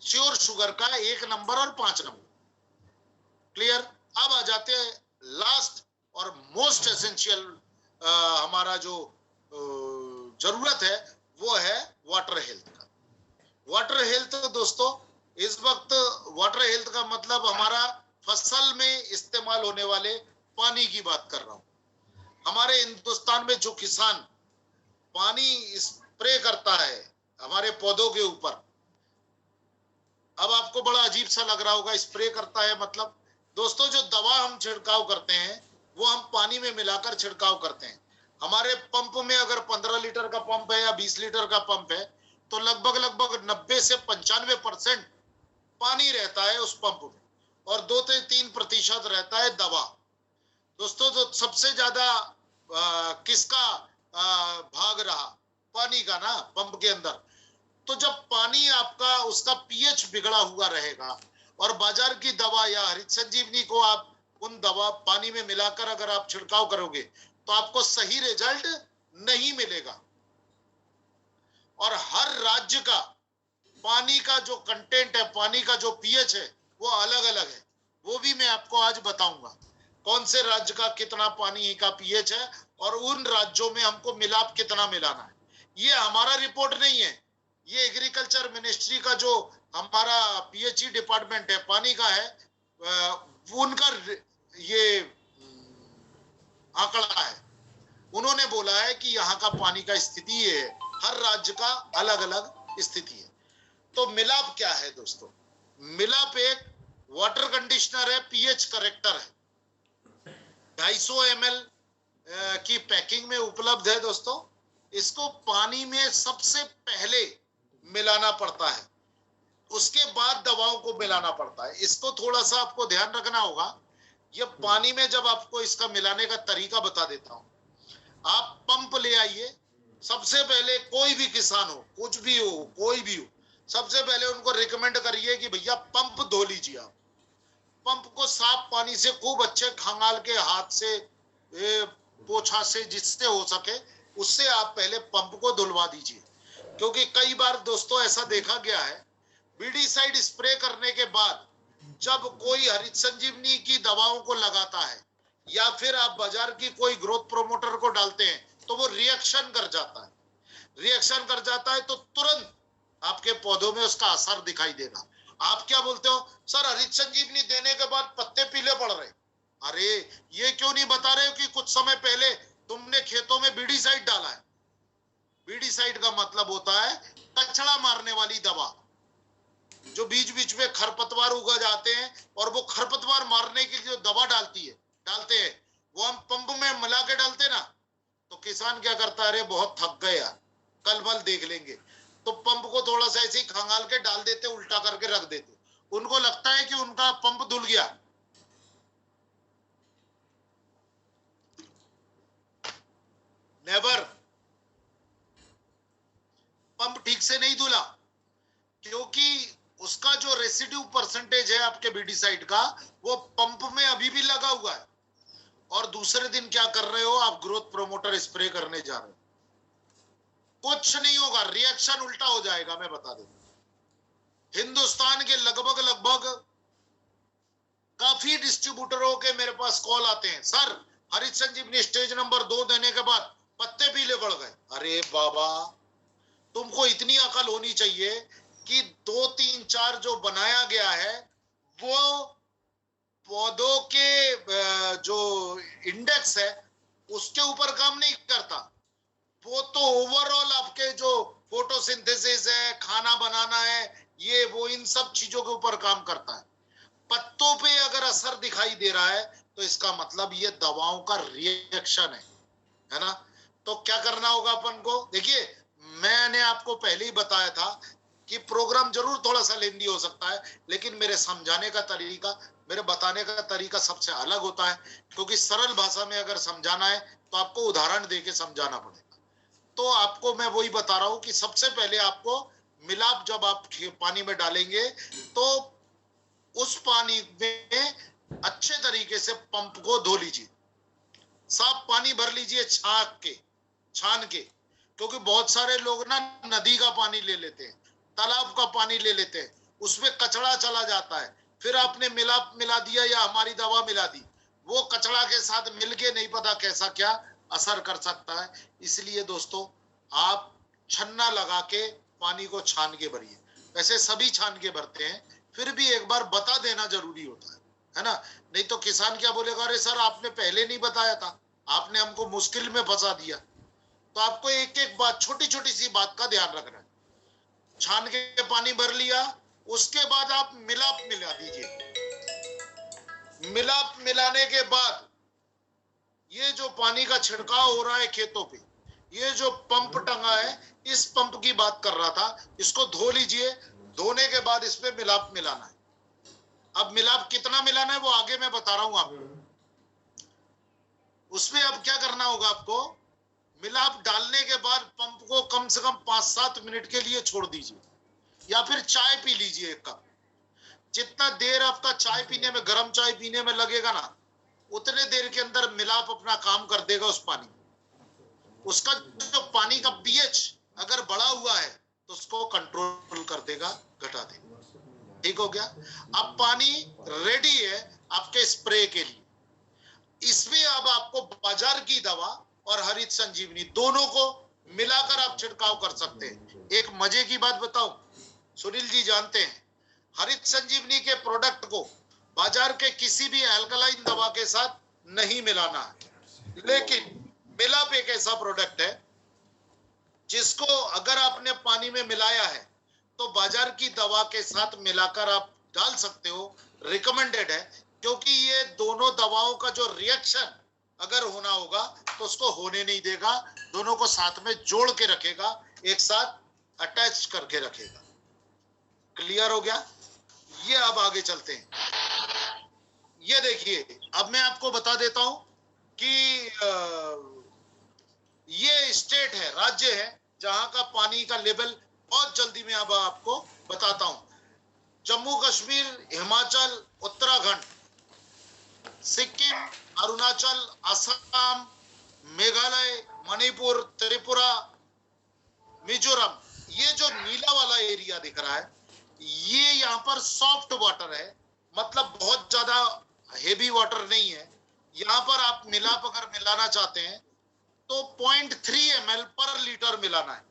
S2: श्योर शुगर का 1 नंबर और 5 नंबर। क्लियर। अब आ जाते हैं लास्ट और मोस्ट एसेंशियल, हमारा जो जरूरत है वो है वाटर हेल्थ का। वाटर हेल्थ दोस्तों, इस वक्त वाटर हेल्थ का मतलब हमारा फसल में इस्तेमाल होने वाले पानी की बात कर रहा हूं। हमारे हिंदुस्तान में जो किसान पानी स्प्रे करता है हमारे पौधों के ऊपर, अब आपको बड़ा अजीब सा लग रहा होगा, स्प्रे करता है मतलब दोस्तों जो दवा हम छिड़काव करते हैं वो हम पानी में मिलाकर छिड़काव करते हैं। हमारे पंप में अगर 15 लीटर का पंप है या 20 लीटर का पंप है, तो लगभग 90 से 95% पानी रहता है उस पंप में, और 2 से 3% रहता है दवा। दोस्तों, तो सबसे ज्यादा किसका भाग रहा, पानी का ना, पंप के अंदर। तो जब पानी आपका उसका पीएच बिगड़ा हुआ रहेगा, और बाजार की दवा या हरित संजीवनी को आप उन दवा पानी में मिलाकर अगर आप छिड़काव करोगे तो आपको सही रिजल्ट नहीं मिलेगा। और हर राज्य का पानी का जो कंटेंट है, पानी का जो पीएच है, वो अलग अलग है। वो भी मैं आपको आज बताऊंगा कौन से राज्य का कितना पानी का पीएच है, और उन राज्यों में हमको मिलाप कितना मिलाना है। ये हमारा रिपोर्ट नहीं है, ये एग्रीकल्चर मिनिस्ट्री का जो हमारा पीएचई डिपार्टमेंट है पानी का है, उनका ये आंकड़ा है। उन्होंने बोला है कि यहाँ का पानी का स्थिति ये है, हर राज्य का अलग अलग स्थिति है। तो मिलाप क्या है दोस्तों? मिलाप एक वाटर कंडीशनर है, पीएच करेक्टर है। 250 ml की पैकिंग में उपलब्ध है दोस्तों। इसको पानी में सबसे पहले मिलाना पड़ता है, उसके बाद दवाओं को मिलाना पड़ता है। इसको थोड़ा सा आपको ध्यान रखना होगा। ये पानी में जब आपको इसका मिलाने का तरीका बता देता हूं। आप पंप ले आइए, सबसे पहले कोई भी किसान हो, कुछ भी हो, कोई भी हो, सबसे पहले उनको रिकमेंड करिए कि भैया पंप धो लीजिए। आप पंप को साफ पानी से खूब अच्छे खंगाल के हाथ से, पोछा से, जिससे हो सके उससे आप पहले पंप को धुलवा दीजिए। क्योंकि कई बार दोस्तों ऐसा देखा गया है, बीडीसाइड स्प्रे करने के बाद जब कोई हरित संजीवनी की दवाओं को लगाता है या फिर आप बाजार की कोई ग्रोथ प्रोमोटर को डालते हैं, तो वो रिएक्शन कर जाता है। रिएक्शन कर जाता है तो तुरंत आपके पौधों में उसका असर दिखाई देगा। आप क्या बोलते हो, सर हरित संजीवनी देने के बाद पत्ते पीले पड़ रहे। अरे ये क्यों नहीं बता रहे हो कि कुछ समय पहले तुमने खेतों में बीडीसाइड डाला है। बीडीसाइड का मतलब होता है कचड़ा मारने वाली दवा, जो बीच बीच में खरपतवार उगा जाते हैं, और वो खरपतवार मारने के लिए जो दवा डालते हैं वो हम पंप में मिला के डालते ना, तो किसान क्या करता है, अरे बहुत थक गए यार, कल बल देख लेंगे, तो पंप को थोड़ा सा ऐसे ही खंगाल के डाल देते, उल्टा करके रख देते। उनको लगता है कि उनका पंप धुल गया। नेवर। पंप ठीक से नहीं धुला, क्योंकि उसका जो रेसिड्यू परसेंटेज है आपके बीडीसाइड का, वो पंप में अभी भी लगा हुआ है। और दूसरे दिन क्या कर रहे हो आप, ग्रोथ प्रोमोटर स्प्रे करने जा रहे हो। कुछ नहीं होगा, रिएक्शन उल्टा हो जाएगा, मैं बता दूं। हिंदुस्तान के लगभग लगभग काफी डिस्ट्रीब्यूटरों के मेरे पास कॉल आते हैं, सर हरित संजीवनी स्टेज नंबर 2 देने के बाद पत्ते पीले पड़ गए। अरे बाबा, तुमको इतनी अकल होनी चाहिए कि 2, 3, 4 जो बनाया गया है वो पौधों के जो इंडेक्स है उसके ऊपर काम नहीं करता। वो तो ओवरऑल आपके जो फोटोसिंथेसिस है, खाना बनाना है, ये वो इन सब चीजों के ऊपर काम करता है। पत्तों पे अगर असर दिखाई दे रहा है तो इसका मतलब ये दवाओं का रिएक्शन है ना। तो क्या करना होगा अपन को, देखिए मैंने आपको पहले ही बताया था कि प्रोग्राम जरूर थोड़ा सा लेंदी हो सकता है, लेकिन मेरे समझाने का तरीका, मेरे बताने का तरीका सबसे अलग होता है, क्योंकि सरल भाषा में अगर समझाना है तो आपको उदाहरण देके समझाना पड़ेगा। तो आपको मैं वही बता रहा हूं कि सबसे पहले आपको मिलाप जब आप पानी में डालेंगे तो उस पानी में अच्छे तरीके से पंप को धो लीजिए, साफ पानी भर लीजिए छान के, क्योंकि बहुत सारे लोग ना नदी का पानी ले लेते हैं, तालाब का पानी ले लेते हैं, उसमें कचरा चला जाता है, फिर आपने मिलाप मिला दिया या हमारी दवा मिला दी, वो कचरा के साथ मिलके नहीं पता कैसा क्या असर कर सकता है। इसलिए दोस्तों आप छन्ना लगा के पानी को छान के भरिए। वैसे सभी छान के भरते हैं, फिर भी एक बार बता देना जरूरी होता है ना। नहीं तो किसान क्या बोलेगा, अरे सर आपने पहले नहीं बताया था, आपने हमको मुश्किल में फंसा दिया। तो आपको एक एक बात, छोटी छोटी सी बात का ध्यान रखना है। छान के पानी भर लिया, उसके बाद आप मिलाप मिला दीजिए। मिलाप मिलाने के बाद ये जो पानी का छिड़काव हो रहा है खेतों पे, ये जो पंप टंगा है, इस पंप की बात कर रहा था, इसको धो लीजिए। धोने के बाद इसमें मिलाप मिलाना है। अब मिलाप कितना मिलाना है वो आगे मैं बता रहा हूं आपको। उसमें अब क्या करना होगा आपको, मिलाप डालने के बाद पंप को कम से कम 5-7 मिनट के लिए छोड़ दीजिए, या फिर चाय पी लीजिए एक कप। जितना देर आपका चाय पीने में, गर्म चाय पीने में लगेगा ना, उतने देर के अंदर मिलाप अपना काम कर देगा उस पानी। उसका जो पानी का पीएच अगर बढ़ा हुआ है तो उसको कंट्रोल कर देगा, घटा देगा। ठीक हो गया। अब पानी रेडी है आपके स्प्रे के लिए। इसमें अब आपको बाजार की दवा और हरित संजीवनी दोनों को मिलाकर आप छिड़काव कर सकते हैं। एक मजे की बात बताऊं, सुनील जी जानते हैं हरित संजीवनी के प्रोडक्ट को बाजार के किसी भी अल्कलाइन दवा के साथ नहीं मिलाना है, लेकिन मिलाप एक ऐसा प्रोडक्ट है जिसको अगर आपने पानी में मिलाया है तो बाजार की दवा के साथ मिलाकर आप डाल सकते हो। रिकमेंडेड है, क्योंकि ये दोनों दवाओं का जो रिएक्शन अगर होना होगा तो उसको होने नहीं देगा, दोनों को साथ में जोड़ के रखेगा, एक साथ अटैच करके रखेगा। क्लियर हो गया। ये अब आगे चलते हैं। ये देखिए, अब मैं आपको बता देता हूं कि ये स्टेट है, राज्य है, जहां का पानी का लेवल बहुत जल्दी में अब आपको बताता हूं। जम्मू कश्मीर, हिमाचल, उत्तराखंड, सिक्किम, अरुणाचल, असम, मेघालय, मणिपुर, त्रिपुरा, मिजोरम, ये जो नीला वाला एरिया दिख रहा है, ये यहाँ पर सॉफ्ट वाटर है, मतलब बहुत ज्यादा हेवी वाटर नहीं है। यहाँ पर आप मिलाप अगर मिलाना चाहते हैं तो 0.3 ml पर लीटर मिलाना है।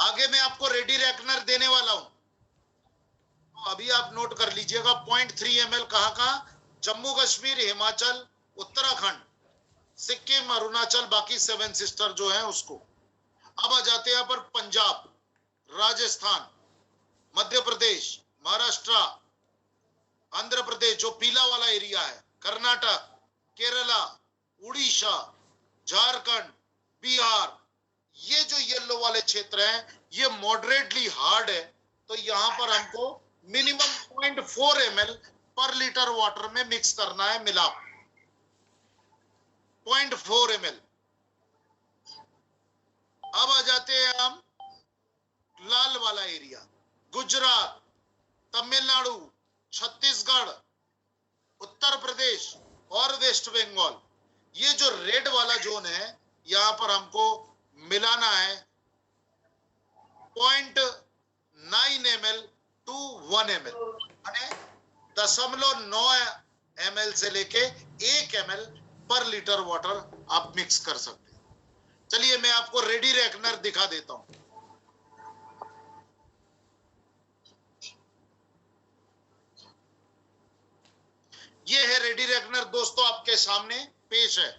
S2: आगे मैं आपको रेडी रेकनर देने वाला हूं, तो अभी आप नोट कर लीजिएगा। 0.3 ml कहां, जम्मू कश्मीर, हिमाचल, उत्तराखंड, सिक्किम, अरुणाचल, बाकी 7 सिस्टर जो है उसको। अब आ जाते हैं पर पंजाब, राजस्थान, मध्य प्रदेश, महाराष्ट्र, आंध्र प्रदेश जो पीला वाला एरिया है, कर्नाटक, केरला, उड़ीसा, झारखंड, बिहार, ये जो येलो वाले क्षेत्र हैं ये मॉडरेटली हार्ड है, तो यहाँ पर हमको मिनिमम 0.4 ml पर लीटर वाटर में मिक्स करना है मिलाप, 0.4 ml। अब आ जाते हैं हम लाल वाला एरिया, गुजरात, तमिलनाडु, छत्तीसगढ़, उत्तर प्रदेश और वेस्ट बंगाल। ये जो रेड वाला जोन है यहाँ पर हमको मिलाना है 0.9 ml टू 1 ml, यानी 0.9 ml से लेके 1 ml पर लीटर वाटर आप मिक्स कर सकते हैं। चलिए मैं आपको रेडी रेकनर दिखा देता हूं। ये है रेडी रेकनर दोस्तों, आपके सामने पेश है।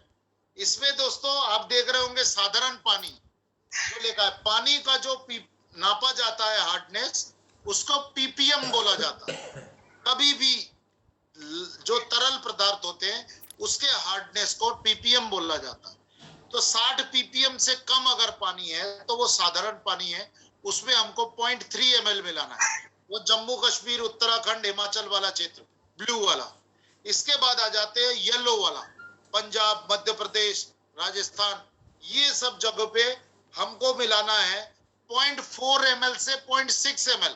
S2: इसमें दोस्तों आप देख रहे होंगे साधारण पानी जो लिखा है, पानी का जो नापा जाता है हार्डनेस, उसको पीपीएम बोला जाता है। कभी भी जो तरल पदार्थ होते हैं उसके हार्डनेस को पीपीएम बोला जाता है। तो 60 पीपीएम से कम अगर पानी है तो वो साधारण पानी है, उसमें हमको 0.3 ml मिलाना है। वो जम्मू कश्मीर, उत्तराखंड, हिमाचल वाला क्षेत्र, ब्लू वाला। इसके बाद आ जाते हैं येलो वाला, पंजाब, मध्य प्रदेश, राजस्थान, ये सब जगह पे हमको मिलाना है 0.4 ml से 0.6 ml।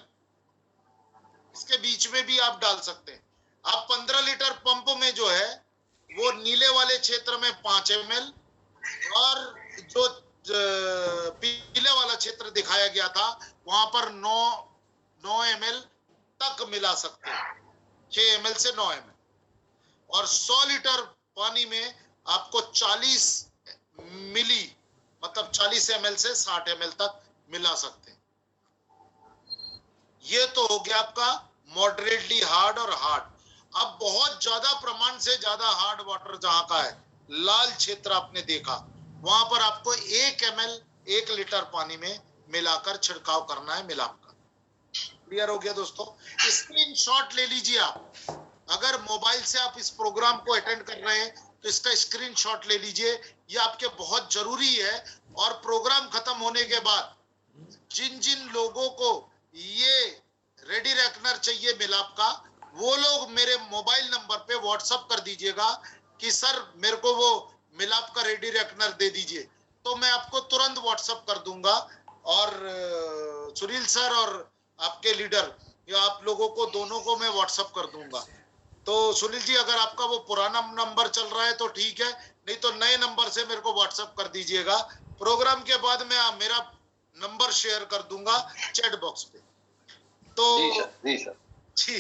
S2: इसके बीच में भी आप डाल सकते हैं। आप 15 लीटर पंप में जो है वो नीले वाले क्षेत्र में 5 ml और जो पीले वाला क्षेत्र दिखाया गया था वहां पर 9 ml तक मिला सकते हैं, 6 ml से 9 ml। और 100 लीटर पानी में आपको 40 मिली, मतलब 40 ml से 60 ml तक मिला सकते हैं। ये तो हो गया आपका मॉडरेटली हार्ड और हार्ड। अब बहुत ज्यादा प्रमाण से ज्यादा हार्ड वाटर जहां का है, लाल क्षेत्र आपने देखा, वहां पर आपको 1 ml 1 लीटर पानी में मिलाकर छिड़काव करना है मिलाप का। क्लियर हो गया दोस्तों? स्क्रीनशॉट ले लीजिए आप। अगर मोबाइल से आप इस प्रोग्राम को अटेंड कर रहे हैं तो इसका स्क्रीनशॉट ले लीजिए, ये आपके बहुत जरूरी है। और प्रोग्राम खत्म होने के बाद जिन जिन लोगों को ये रेडी रेकनर चाहिए मिलाप का, वो लोग मेरे मोबाइल नंबर पे व्हाट्सएप कर दीजिएगा कि सर मेरे को वो मिलाप का रेडी रेकनर दे दीजिए, तो मैं आपको तुरंत व्हाट्सएप कर दूंगा। और सुनील सर और आपके लीडर, या आप लोगों को दोनों को मैं व्हाट्सएप कर दूंगा। तो सुनील जी अगर आपका वो पुराना नंबर चल रहा है तो ठीक है, नहीं तो नए नंबर से मेरे को व्हाट्सएप कर दीजिएगा। प्रोग्राम के बाद मैं मेरा नंबर शेयर कर दूंगा चैट बॉक्स पे। तो
S1: जी सर।
S2: जी,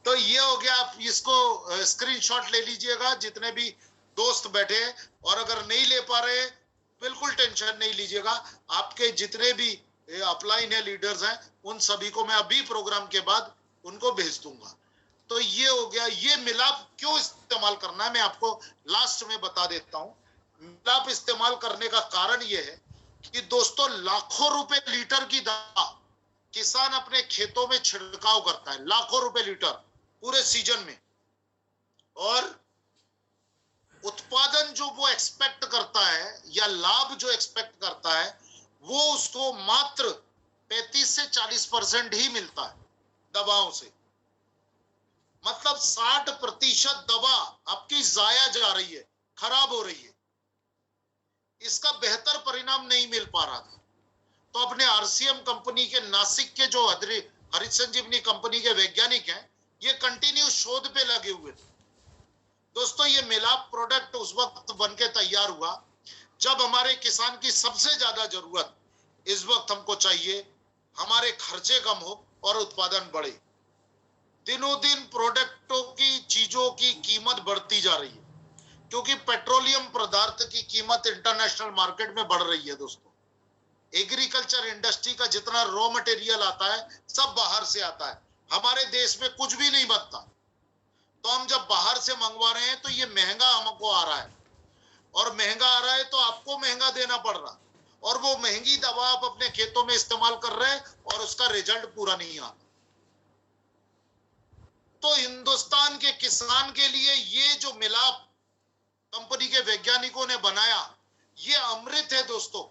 S2: तो ये हो गया। आप इसको स्क्रीनशॉट ले लीजिएगा जितने भी दोस्त बैठे, और अगर नहीं ले पा रहे बिल्कुल टेंशन नहीं लीजिएगा। आपके जितने भी अपलाइन है, लीडर्स हैं, उन सभी को मैं अभी प्रोग्राम के बाद उनको भेज दूंगा। तो ये हो गया। ये मिलाप क्यों इस्तेमाल करना है मैं आपको लास्ट में बता देता हूं। मिलाप इस्तेमाल करने का कारण ये है कि दोस्तों लाखों रुपए लीटर की दवा किसान अपने खेतों में छिड़काव करता है, लाखों रुपए लीटर पूरे सीजन में, और उत्पादन जो वो एक्सपेक्ट करता है या लाभ जो एक्सपेक्ट करता है वो उसको मात्र 35 से 40% ही मिलता है दवाओं से। मतलब 60% दवा आपकी जाया जा रही है, खराब हो रही है। इसका बेहतर परिणाम नहीं मिल पा रहा था। तो अपने आरसीएम कंपनी के नासिक के जो हरित संजीवनी कंपनी के वैज्ञानिक हैं, ये कंटिन्यू शोध पे लगे हुए थे। दोस्तों ये मिलाप प्रोडक्ट उस वक्त बनके तैयार हुआ जब हमारे किसान की सबसे ज्यादा जरूरत इस वक्त हमको चाहिए, हमारे खर्चे कम हो और उत्पादन बढ़े। दिनों दिन प्रोडक्टों की, चीजों की कीमत बढ़ती जा रही है क्योंकि पेट्रोलियम पदार्थ की कीमत इंटरनेशनल मार्केट में बढ़ रही है। दोस्तों एग्रीकल्चर इंडस्ट्री का जितना रॉ मटेरियल आता है सब बाहर से आता है, हमारे देश में कुछ भी नहीं बनता। तो हम जब बाहर से मंगवा रहे हैं तो ये महंगा हमको आ रहा है, और महंगा आ रहा है तो आपको महंगा देना पड़ रहा, और वो महंगी दवा आप अपने खेतों में इस्तेमाल कर रहे हैं और उसका रिजल्ट पूरा नहीं आता। तो हिंदुस्तान के किसान के लिए ये जो मिलाप कंपनी के वैज्ञानिकों ने बनाया, ये अमृत है दोस्तों।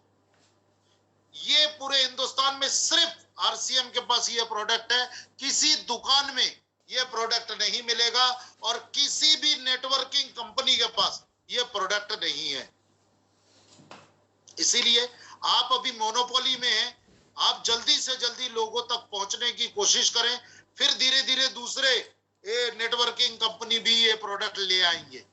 S2: ये पूरे हिंदुस्तान में सिर्फ आरसीएम के पास ये प्रोडक्ट है, किसी दुकान में ये प्रोडक्ट नहीं मिलेगा और किसी भी नेटवर्किंग कंपनी के पास ये प्रोडक्ट नहीं है। इसीलिए आप अभी मोनोपोली में हैं, आप जल्दी से जल्दी लोगों तक पहुंचने की कोशिश करें, फिर धीरे धीरे दूसरे नेटवर्किंग कंपनी भी ये प्रोडक्ट ले आएंगे।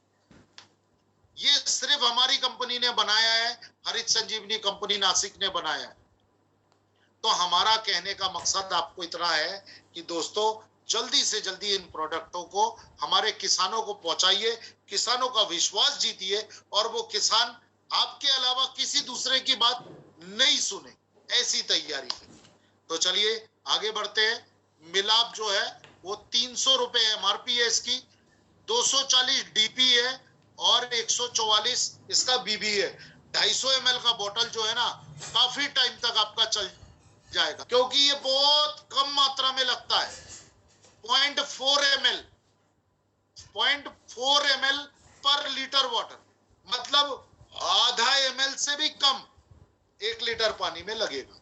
S2: ये सिर्फ हमारी कंपनी ने बनाया है, हरित संजीवनी कंपनी नासिक ने बनाया है। तो हमारा कहने का मकसद आपको इतना है कि दोस्तों जल्दी से जल्दी इन प्रोडक्टों को हमारे किसानों को पहुंचाइए, किसानों का विश्वास जीतिए और वो किसान आपके अलावा किसी दूसरे की बात नहीं सुने, ऐसी तैयारी करें। तो चलिए आगे बढ़ते हैं। मिलाप जो है वो 300 रुपए एमआरपी है इसकी, 240 डीपी है और 144 इसका बीबी है। 250 ml का बोतल जो है ना काफी टाइम तक आपका चल जाएगा, क्योंकि ये बहुत कम मात्रा में लगता है। 0.4 ml पर लीटर वाटर, मतलब आधा ml से भी कम 1 लीटर पानी में लगेगा।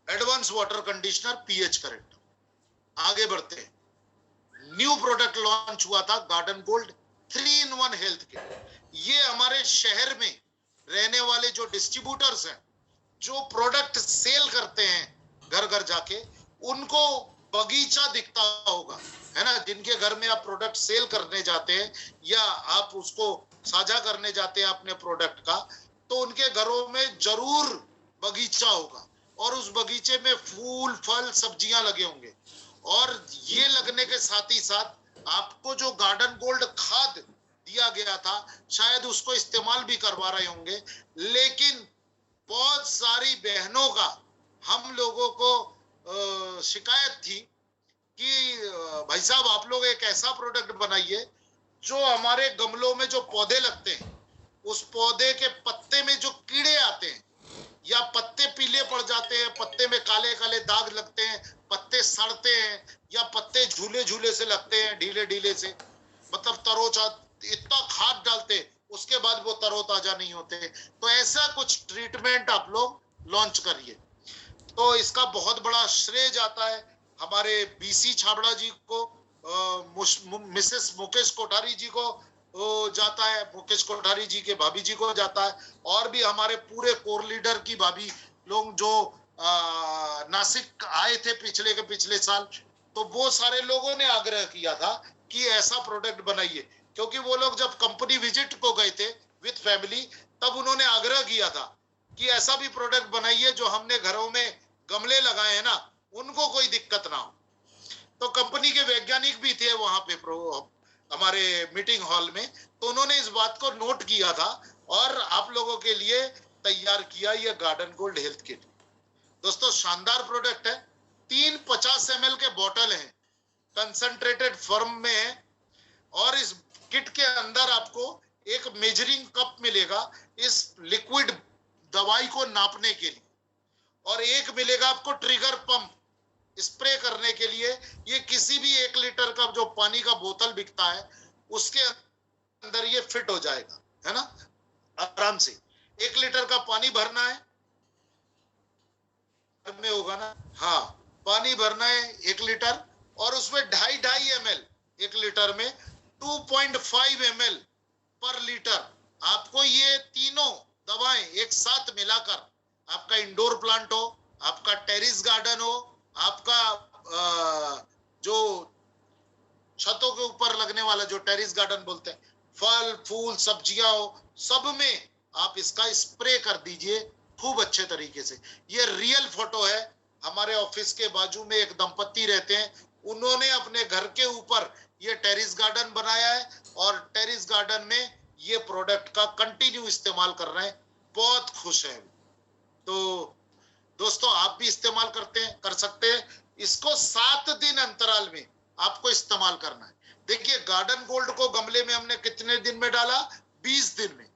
S2: Advance water conditioner pH character. आगे बढ़ते हैं। न्यू प्रोडक्ट लॉन्च हुआ था garden gold 3-in-1 health kit. ये हमारे शहर में रहने वाले जो डिस्ट्रीब्यूटर्स हैं, जो प्रोडक्ट सेल करते हैं घर घर जाके, उनको बगीचा दिखता होगा, है ना। जिनके घर में आप प्रोडक्ट सेल करने जाते हैं या आप उसको साझा करने जाते हैं अपने प्रोडक्ट का, तो उनके घरों में जरूर बगीचा होगा और उस बगीचे में फूल फल सब्जियां लगे होंगे। और ये लगने के साथ ही साथ आपको जो गार्डन गोल्ड खाद दिया गया था, शायद उसको इस्तेमाल भी करवा रहे होंगे। लेकिन बहुत सारी बहनों का हम लोगों को शिकायत थी कि भाई साहब आप लोग एक ऐसा प्रोडक्ट बनाइए जो हमारे गमलों में जो पौधे लगते हैं, उस पौधे के पत्ते में जो कीड़े आते हैं या पत्ते पीले पड़ जाते हैं, पत्ते में काले काले दाग लगते हैं, पत्ते सड़ते हैं या पत्ते झूले झूले से लगते हैं, ढीले ढीले से, मतलब तरोजा, इतना खाद डालते उसके बाद वो तरोताजा नहीं होते। तो ऐसा कुछ ट्रीटमेंट आप लोग लॉन्च करिए। तो इसका बहुत बड़ा श्रेय जाता है हमारे बीसी छाबड़ा जी को, मिसेस मुकेश कोठारी जी को जाता है, मुकेश कोठारी जी के भाभी जी को जाता है, और भी हमारे पूरे कोर लीडर की भाभी लोग जो नासिक आए थे पिछले साल, तो वो सारे लोगों ने आग्रह किया था कि ऐसा प्रोडक्ट बनाइए। क्योंकि वो लोग जब कंपनी विजिट को गए थे विद फैमिली, तब उन्होंने आग्रह किया था कि ऐसा भी प्रोडक्ट बनाइए जो हमने घरों में गमले लगाए हैं ना, उनको कोई दिक्कत ना हो। तो कंपनी के वैज्ञानिक भी थे वहां पे हमारे मीटिंग हॉल में, तो उन्होंने इस बात को नोट किया था और आप लोगों के लिए तैयार किया ये गार्डन गोल्ड हेल्थ किट। दोस्तों शानदार प्रोडक्ट है। 3 50 ml के बोतल हैं, कंसंट्रेटेड फॉर्म में है, और इस किट के अंदर आपको एक मेजरिंग कप मिलेगा इस लिक्विड दवाई को नापने के लिए, और एक मिलेगा आपको ट्रिगर पंप स्प्रे करने के लिए। ये किसी भी 1 लीटर का जो पानी का बोतल बिकता है उसके अंदर ये फिट हो जाएगा, है ना, आराम से। 1 लीटर का पानी भरना है, में होगा ना, हाँ, पानी भरना है 1 लीटर, और उसमें 2.5 ml 1 लीटर में 2.5 ml पर लीटर आपको ये तीनों दवाएं एक साथ मिलाकर, आपका इंडोर प्लांट हो, आपका टेरिस गार्डन हो, आपका जो छतों के ऊपर लगने वाला जो टेरिस गार्डन बोलते हैं, फल फूल सब्जियां हो, सब में आप इसका स्प्रे कर दीजिए खूब अच्छे तरीके से। ये रियल फोटो है। हमारे ऑफिस के बाजू में एक दंपत्ति रहते हैं, उन्होंने अपने घर के ऊपर ये टेरिस गार्डन बनाया है और टेरिस गार्डन में ये प्रोडक्ट का कंटिन्यू इस्तेमाल कर रहे हैं, बहुत खुश हैं। तो दोस्तों आप भी इस्तेमाल कर सकते हैं इसको। 7 दिन अंतराल में आपको इस्तेमाल करना है। देखिए गार्डन गोल्ड को गमले में हमने कितने दिन में डाला, 20 दिन में।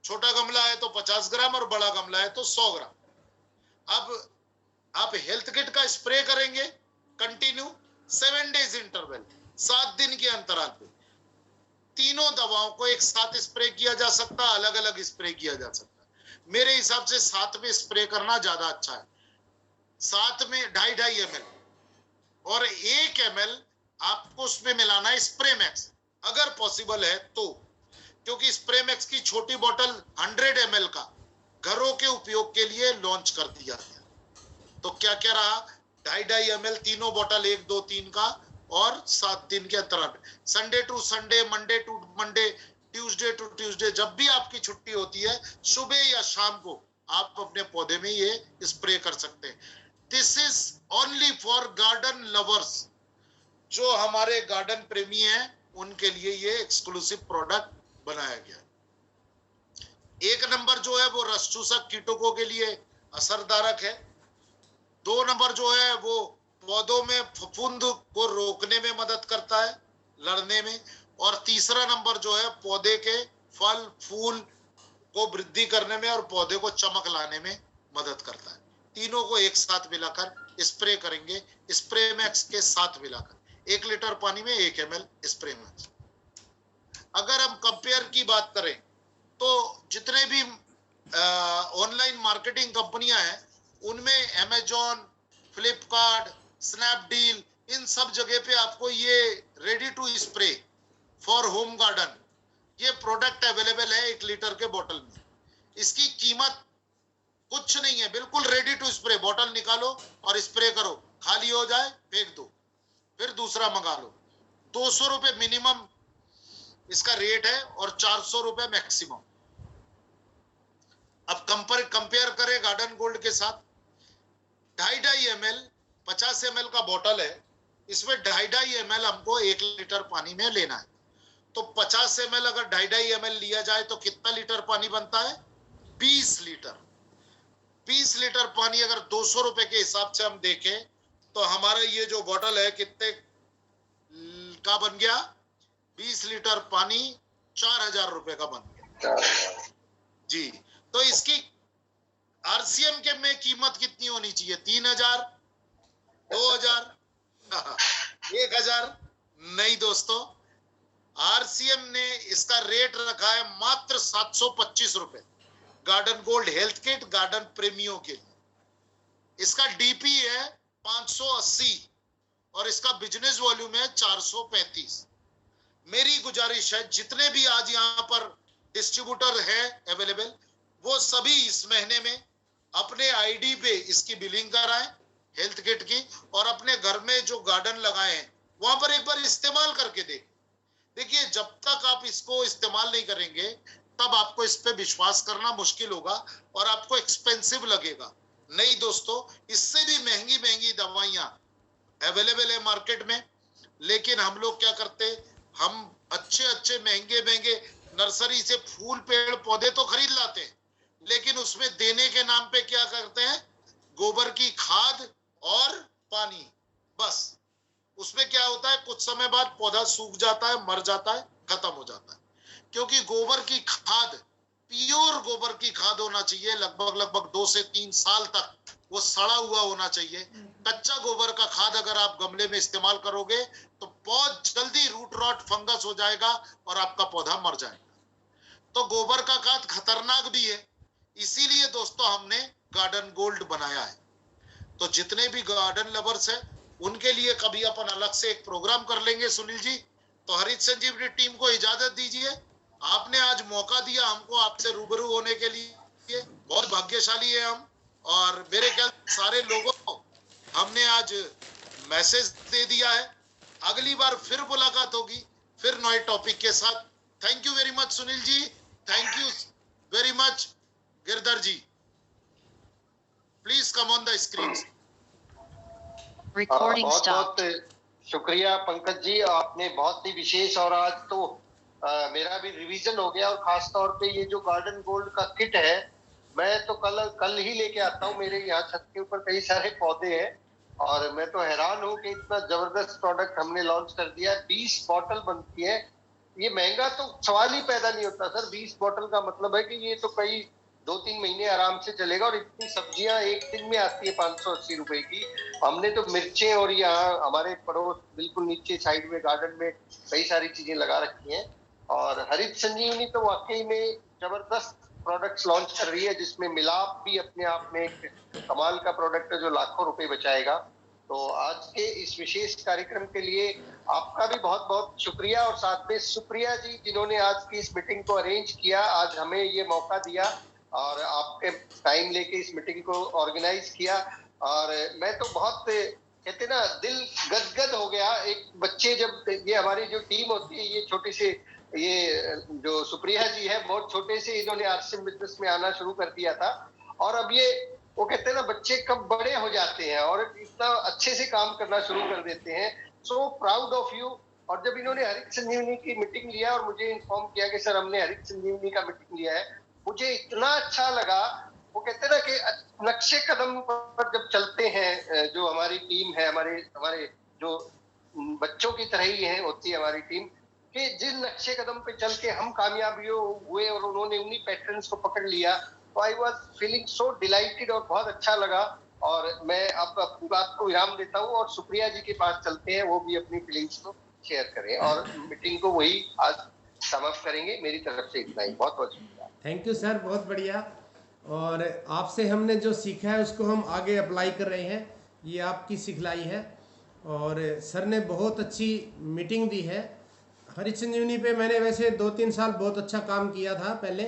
S2: छोटा गमला है तो 50 ग्राम और बड़ा गमला है तो 100 ग्राम। अब आप हेल्थ किट का स्प्रे करेंगे कंटिन्यू 7 डेज इंटरवल, 7 दिन के अंतराल पे। तीनों दवाओं को एक साथ स्प्रे किया जा सकता है, अलग अलग स्प्रे किया जा सकता है। मेरे हिसाब से साथ में स्प्रे करना ज्यादा अच्छा है। साथ में 2.5 ml और 1 ml आपको उसमें मिलाना है स्प्रे मैक्स, अगर पॉसिबल है तो, क्योंकि स्प्रे मैक्स की छोटी बोतल 100 ml का घरों के उपयोग के लिए लॉन्च कर दिया गया। तो क्या क्या रहा, 2.5 ml तीनों बोतल 1 2 3 का, और 7 दिन के अंतराल, Sunday to Sunday, Monday to Monday, Tuesday to Tuesday, जब भी आपकी छुट्टी होती है सुबह या शाम को आप अपने पौधे में ये स्प्रे कर सकते हैं। This is only for garden lovers, जो हमारे गार्डन प्रेमी हैं उनके लिए ये एक्सक्लूसिव प्रोडक्ट बनाया गया। एक नंबर जो है वो रस चूसक कीटकों के लिए असरदारक है। 2 नंबर जो है वो पौधों में फफूंद को रोकने में मदद करता है, लड़ने में। और तीसरा नंबर जो है पौधे के फल फूल को वृद्धि करने में और पौधे को चमक लाने में मदद करता है। तीनों को एक साथ मिलाकर स्प्रे करेंगे, स्प्रे मैक्स के साथ मिलाकर 1 लीटर पानी में 1 ml स्प्रे मैक्स। अगर हम कंपेयर की बात करें तो जितने भी ऑनलाइन मार्केटिंग कंपनियां हैं उनमें अमेजॉन, फ्लिपकार्ट, स्नैपडील, इन सब जगह पे आपको ये ready to spray for home garden ये प्रोडक्ट अवेलेबल है 1 लीटर के बोतल में। इसकी कीमत कुछ नहीं है, बिल्कुल रेडी टू स्प्रे, बोतल निकालो और स्प्रे करो, खाली हो जाए फेंक दो, फिर दूसरा मंगा लो। 200 रुपए मिनिमम इसका रेट है और 400 रुपए मैक्सिमम। अब कंपेयर करें गार्डन गोल्ड के साथ, 2.5 ml 50 ml का बोतल है, इसमें 2.5 ml हमको 1 लीटर पानी में लेना है। तो 50 ml अगर 2.5 ml लिया जाए तो कितना लीटर पानी बनता है, 20 लीटर। 20 लीटर पानी अगर 200 रुपए के हिसाब से हम देखें तो हमारा ये जो बोतल है कितने का बन गया, 20 लीटर पानी 4000 रुपए का बन गया जी। तो इसकी आरसीएम के में कीमत कितनी होनी चाहिए, 3000, 2000, 1000? नहीं दोस्तों, आरसीएम ने इसका रेट रखा है मात्र 725 रुपए, garden gold health kit garden प्रेमियों के लिए। इसका डीपी है 580 और इसका बिजनेस वॉल्यूम है 435। मेरी गुजारिश है जितने भी आज यहाँ पर डिस्ट्रीब्यूटर है अवेलेबल, वो सभी इस महीने में अपने आईडी पे इसकी बिलिंग कराएं हेल्थ किट की, और अपने घर में जो गार्डन लगाए हैं वहां पर एक बार इस्तेमाल करके देखिए जब तक आप इसको इस्तेमाल नहीं करेंगे तब आपको इस पे विश्वास करना मुश्किल होगा और आपको एक्सपेंसिव लगेगा। नहीं दोस्तों, इससे भी महंगी महंगी दवाइयां अवेलेबल है मार्केट में, लेकिन हम लोग क्या करते, हम अच्छे अच्छे महंगे महंगे नर्सरी से फूल पेड़ पौधे तो खरीद लाते हैं, लेकिन उसमें देने के नाम पे क्या करते हैं, गोबर की खाद और पानी, बस। उसमें क्या होता है, कुछ समय बाद पौधा सूख जाता है, मर जाता है, खत्म हो जाता है। क्योंकि गोबर की खाद, प्योर गोबर की खाद होना चाहिए, लगभग 2 से 3 साल तक वो सड़ा हुआ होना चाहिए। कच्चा गोबर का खाद अगर आप गमले में इस्तेमाल करोगे तो बहुत जल्दी रूट रॉट फंगस हो जाएगा और आपका पौधा मर जाएगा। तो गोबर का खाद खतरनाक भी है, इसीलिए दोस्तों हमने गार्डन गोल्ड बनाया है। तो जितने भी गार्डन लवर्स हैं उनके लिए कभी अपन अलग से एक प्रोग्राम कर लेंगे सुनील जी। तो हरित संजीवनी टीम को इजाजत दीजिए, आपने आज मौका दिया हमको आपसे रूबरू होने के लिए, बहुत भाग्यशाली है हम। और मेरे ख्याल सारे लोगों को हमने आज मैसेज दे दिया है। अगली बार फिर मुलाकात होगी, फिर नए टॉपिक के साथ। Thank you very much Sunil ji, thank you very much Girdhar ji. Please come on the screen.
S1: बहुत बहुत शुक्रिया पंकज जी, आपने बहुत ही विशेष, और आज तो मेरा भी रिवीजन हो गया। और खास तौर पे ये जो गार्डन गोल्ड का किट है, मैं तो कल ही लेके आता हूँ। मेरे यहाँ छत के ऊपर कई सारे पौधे हैं और मैं तो हैरान हूँ कि इतना जबरदस्त प्रोडक्ट हमने लॉन्च कर दिया। 20 बॉटल बनती है, ये महंगा तो सवाल ही पैदा नहीं होता सर। 20 बॉटल का मतलब है कि ये तो कई 2-3 महीने आराम से चलेगा। और इतनी सब्जियां एक दिन में आती है 580 रुपए की। हमने तो मिर्चें और यहाँ हमारे पड़ोस बिल्कुल नीचे साइड में गार्डन में कई सारी चीजें लगा रखी हैं। और हरित संजीवनी तो वाकई में जबरदस्त प्रोडक्ट्स लॉन्च कर रही है, जिसमें मिलाप भी अपने आप में एक कमाल का प्रोडक्ट है जो लाखों रुपए बचाएगा। तो आज के इस विशेष कार्यक्रम के लिए आपका भी बहुत बहुत शुक्रिया, और साथ में सुप्रिया जी जिन्होंने आज की इस मीटिंग को अरेंज किया, आज हमें ये मौका दिया और आपके टाइम लेके इस मीटिंग को ऑर्गेनाइज किया। और मैं तो बहुत कहते ना दिल गदगद हो गया। एक बच्चे जब ये हमारी जो टीम होती है, ये छोटी सी, ये जो सुप्रिया जी है बहुत छोटे से इन्होंने आरसीएम बिजनेस में आना शुरू कर दिया था, और अब ये वो कहते हैं ना बच्चे कब बड़े हो जाते हैं और इतना अच्छे से काम करना शुरू कर देते हैं। So proud of you. और जब इन्होंने हरित संजीवनी की मीटिंग लिया और मुझे इन्फॉर्म किया कि सर हमने हरित संजीवनी का मीटिंग लिया है, मुझे इतना अच्छा लगा। वो कहते हैं ना कि नक्शे कदम पर जब चलते हैं, जो हमारी टीम है, हमारे हमारे जो बच्चों की तरह ही है होती है हमारी टीम, कि जिस नक्शे कदम पे चल के हम कामयाबियों हुए और उन्होंने उन्हीं पैटर्न्स को पकड़ लिया, तो I was feeling so dilated और बहुत अच्छा लगा। और मैं अब अपनी बात को विराम देता हूँ और सुप्रिया जी के पास चलते हैं, वो भी अपनी फीलिंग्स को शेयर करें और मीटिंग को वही आज समाप्त करेंगे। मेरी तरफ से इतना ही, बहुत बहुत शुक्रिया।
S3: थैंक यू सर, बहुत बढ़िया। और आपसे हमने जो सीखा है उसको हम आगे अप्लाई कर रहे हैं, ये आपकी सिखलाई है। और सर ने बहुत अच्छी मीटिंग दी है। हरित संजीवनी पे मैंने वैसे 2-3 साल बहुत अच्छा काम किया था पहले,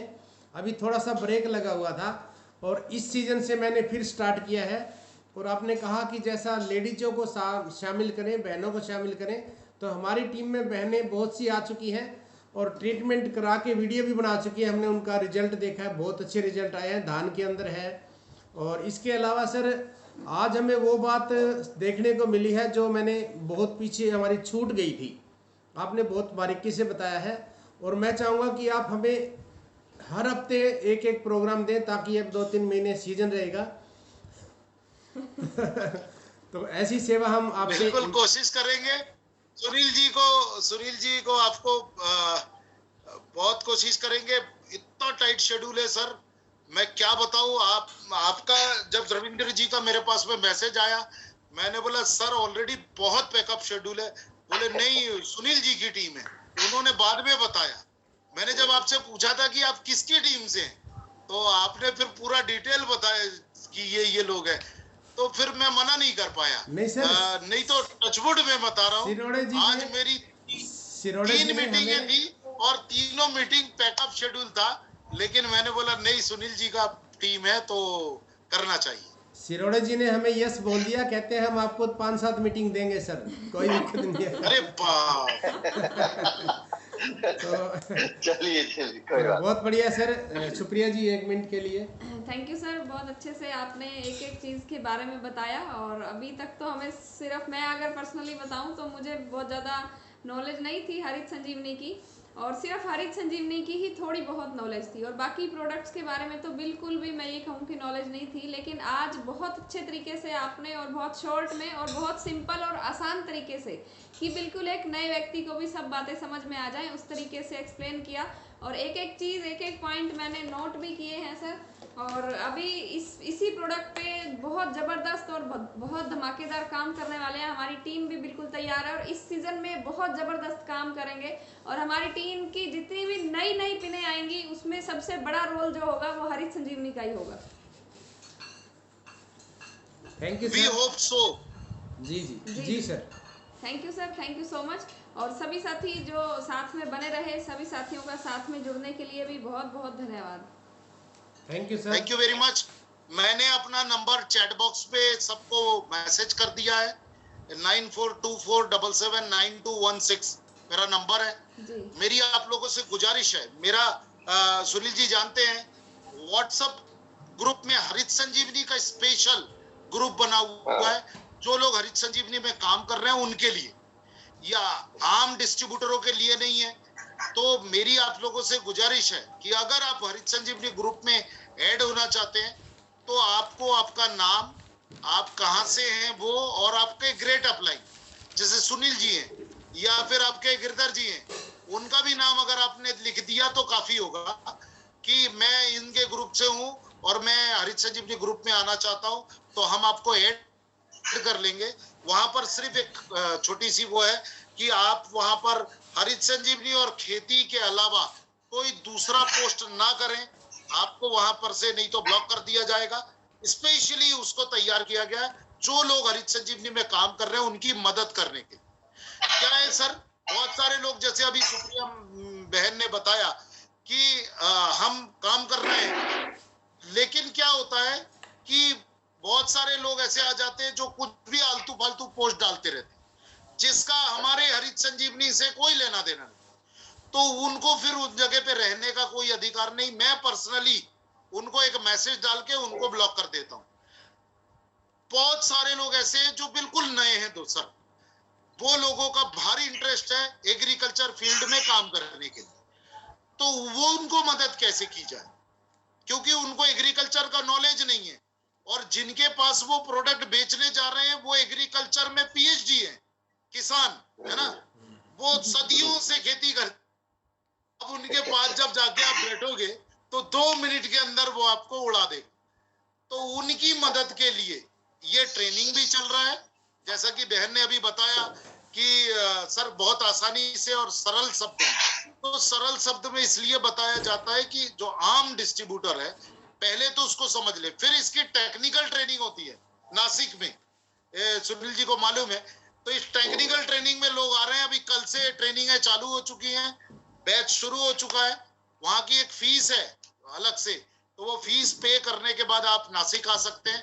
S3: अभी थोड़ा सा ब्रेक लगा हुआ था और इस सीज़न से मैंने फिर स्टार्ट किया है। और आपने कहा कि जैसा लेडीज़ों को शामिल करें, बहनों को शामिल करें, तो हमारी टीम में बहनें बहुत सी आ चुकी हैं और ट्रीटमेंट करा के वीडियो भी बना चुकी है। हमने उनका रिजल्ट देखा है, बहुत अच्छे रिजल्ट आए हैं, धान के अंदर है। और इसके अलावा सर आज हमें वो बात देखने को मिली है जो मैंने बहुत पीछे हमारी छूट गई थी, आपने बहुत बारीकी से बताया है। और मैं चाहूँगा कि आप हमें हर हफ्ते एक एक प्रोग्राम दें ताकि अब 2-3 महीने सीजन रहेगा तो ऐसी सेवा हम आपसे
S2: बिल्कुल कोशिश करेंगे। सुनील जी को आपको बहुत कोशिश करेंगे। इतना टाइट शेड्यूल है सर, मैं क्या बताऊं। आपका जब रविंद्र जी का मेरे पास में मैसेज आया, मैंने बोला सर ऑलरेडी बहुत पैकअप शेड्यूल है। बोले नहीं सुनील जी की टीम है। उन्होंने बाद में बताया, मैंने जब आपसे पूछा था कि आप किसकी टीम से हैं, तो आपने फिर पूरा डिटेल बताया कि ये लोग हैं, तो फिर मैं मना नहीं कर पाया।
S3: नहीं सर,
S2: नहीं तो टचवुड में बता रहा हूँ, आज मेरी 3 मीटिंगें थी और तीनों मीटिंग पैकअप शेड्यूल था, लेकिन मैंने बोला नहीं सुनील जी का टीम है तो करना चाहिए।
S3: सिरोड़े जी ने हमें यस बोल दिया, कहते हैं हम आपको 5-7 मीटिंग देंगे सर, कोई दिक्कत नहीं है।
S2: अरे बाप
S3: तो
S1: चलिए कोई बात।
S3: बहुत बढ़िया सर। शुक्रिया जी 1 मिनट के लिए।
S4: थैंक यू सर, बहुत अच्छे से आपने एक एक चीज़ के बारे में बताया। और अभी तक तो हमें सिर्फ, मैं अगर पर्सनली बताऊं तो मुझे बहुत ज़्यादा नॉलेज नहीं थी हरित संजीवनी की, और सिर्फ हरित संजीवनी की ही थोड़ी बहुत नॉलेज थी, और बाकी प्रोडक्ट्स के बारे में तो बिल्कुल भी मैं ये कहूँ कि नॉलेज नहीं थी। लेकिन आज बहुत अच्छे तरीके से आपने, और बहुत शॉर्ट में और बहुत सिंपल और आसान तरीके से, कि बिल्कुल एक नए व्यक्ति को भी सब बातें समझ में आ जाएं उस तरीके से एक्सप्लेन किया। और एक एक चीज़, एक एक पॉइंट मैंने नोट भी किए हैं सर। और अभी इसी प्रोडक्ट पे बहुत ज़बरदस्त और बहुत धमाकेदार काम करने वाले हैं। हमारी टीम भी बिल्कुल तैयार है और इस सीज़न में बहुत ज़बरदस्त काम करेंगे। और हमारी टीम की जितनी भी नई पिनें आएंगी उसमें सबसे बड़ा रोल जो होगा वो हरित संजीवनी का ही होगा।
S3: थैंक यू
S2: वी
S3: सर।
S2: Hope so.
S3: जी sir,
S4: thank you sir, thank you so much. और सभी साथी जो साथ में बने रहे, सभी साथियों का साथ में जुड़ने के लिए भी बहुत बहुत धन्यवाद।
S3: Thank you sir.
S2: Thank you very much. मैंने अपना नंबर चैट बॉक्स पे सबको मैसेज कर दिया है, 9424779216 मेरा नंबर है
S4: जी।
S2: मेरी आप लोगों से गुजारिश है, मेरा सुनील जी जानते हैं व्हाट्सएप ग्रुप में हरित संजीवनी का स्पेशल ग्रुप बना हुआ है। जो लोग हरित संजीवनी में काम कर रहे हैं उनके लिए, या आम डिस्ट्रीब्यूटरों के लिए नहीं है। तो मेरी आप लोगों से गुजारिश है कि अगर आप हरित संजीवनी ग्रुप में ऐड होना चाहते हैं तो आपको आपका नाम, आप कहां से हैं वो, और आपके ग्रेड अप्लाई, जैसे सुनील जी हैं या फिर आपके गिरधर जी हैं, उनका भी नाम अगर आपने लिख दिया तो काफी होगा कि मैं इनके ग्रुप से हूं और मैं हरित संजीवनी ग्रुप में आना चाहता हूं, तो हम आपको ऐड कर लेंगे। वहां पर सिर्फ एक छोटी सी वो है कि आप वहां पर हरित संजीवनी और खेती के अलावा कोई दूसरा पोस्ट ना करें, आपको वहां पर से नहीं तो ब्लॉक कर दिया जाएगा। स्पेशली उसको तैयार किया गया है जो लोग हरित संजीवनी में काम कर रहे हैं उनकी मदद करने के। क्या है सर, बहुत सारे लोग जैसे अभी सुप्रिया बहन ने बताया कि हम काम कर रहे हैं, लेकिन क्या होता है कि बहुत सारे लोग ऐसे आ जाते हैं जो कुछ भी आलतू फालतू पोस्ट डालते रहते हैं, जिसका हमारे हरित संजीवनी से कोई लेना देना नहीं, तो उनको फिर उस जगह पे रहने का कोई अधिकार नहीं। मैं पर्सनली उनको एक मैसेज डाल के उनको ब्लॉक कर देता हूं। बहुत सारे लोग ऐसे हैं जो बिल्कुल नए हैं दोस्तों, वो लोगों का भारी इंटरेस्ट है एग्रीकल्चर फील्ड में काम करने के लिए, तो वो उनको मदद कैसे की जाए, क्योंकि उनको एग्रीकल्चर का नॉलेज नहीं है, और जिनके पास वो प्रोडक्ट बेचने जा रहे हैं वो एग्रीकल्चर में पीएचडी है, किसान है ना, वो सदियों से खेती कर, अब उनके पास जब जाके आप बैठोगे तो 2 मिनट के अंदर वो आपको उड़ा देगा। तो उनकी मदद के लिए ये ट्रेनिंग भी चल रहा है, जैसा कि बहन ने अभी बताया कि सर बहुत आसानी से और सरल शब्द में, तो सरल शब्द में इसलिए बताया जाता है कि जो आम डिस्ट्रीब्यूटर है पहले तो उसको समझ ले, फिर इसकी टेक्निकल ट्रेनिंग होती है नासिक में, सुनील जी को मालूम है। तो इस टेक्निकल ट्रेनिंग में लोग आ रहे हैं, अभी कल से ट्रेनिंग है चालू हो चुकी है, बैच शुरू हो चुका है, वहां की एक फीस है अलग से, तो वो फीस पे करने के बाद आप नासिक आ सकते हैं।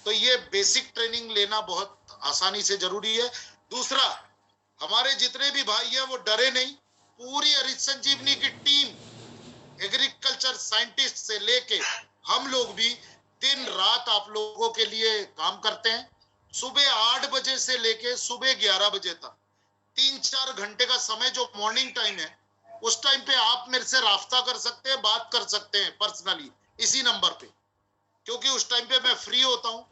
S2: तो ये बेसिक ट्रेनिंग लेना बहुत आसानी से जरूरी है। दूसरा, हमारे जितने भी भाई हैं वो डरे नहीं, पूरी हरित संजीवनी की टीम एग्रीकल्चर साइंटिस्ट से लेके हम लोग भी दिन रात आप लोगों के लिए काम करते हैं। सुबह 8 बजे से लेके सुबह 11 बजे तक 3-4 घंटे का समय जो मॉर्निंग टाइम है, उस टाइम पे आप मेरे से राब्ता कर सकते हैं, बात कर सकते हैं पर्सनली इसी नंबर पे, क्योंकि उस टाइम पे मैं फ्री होता हूं,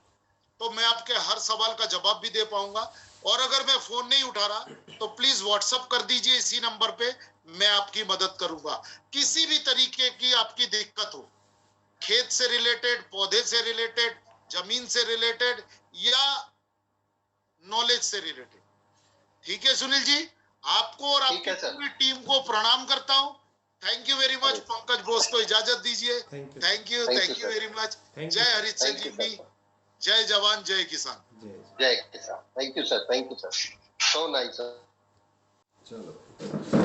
S2: तो मैं आपके हर सवाल का जवाब भी दे पाऊंगा। और अगर मैं फोन नहीं उठा रहा तो प्लीज व्हाट्सएप कर दीजिए इसी नंबर पे, मैं आपकी मदद करूंगा। किसी भी तरीके की आपकी दिक्कत हो, खेत से रिलेटेड, पौधे से रिलेटेड, जमीन से रिलेटेड या नॉलेज से रिलेटेड। ठीक है सुनील जी, आपको और आपकी पूरी टीम को प्रणाम करता हूं। Thank you very much. Pankaj Bose को इजाजत दीजिए। Thank you very much. जय हरित संजीवनी, जय जवान, जय किसान।
S1: जय किसान। Thank you sir, thank you sir, so nice sir.
S3: चलो।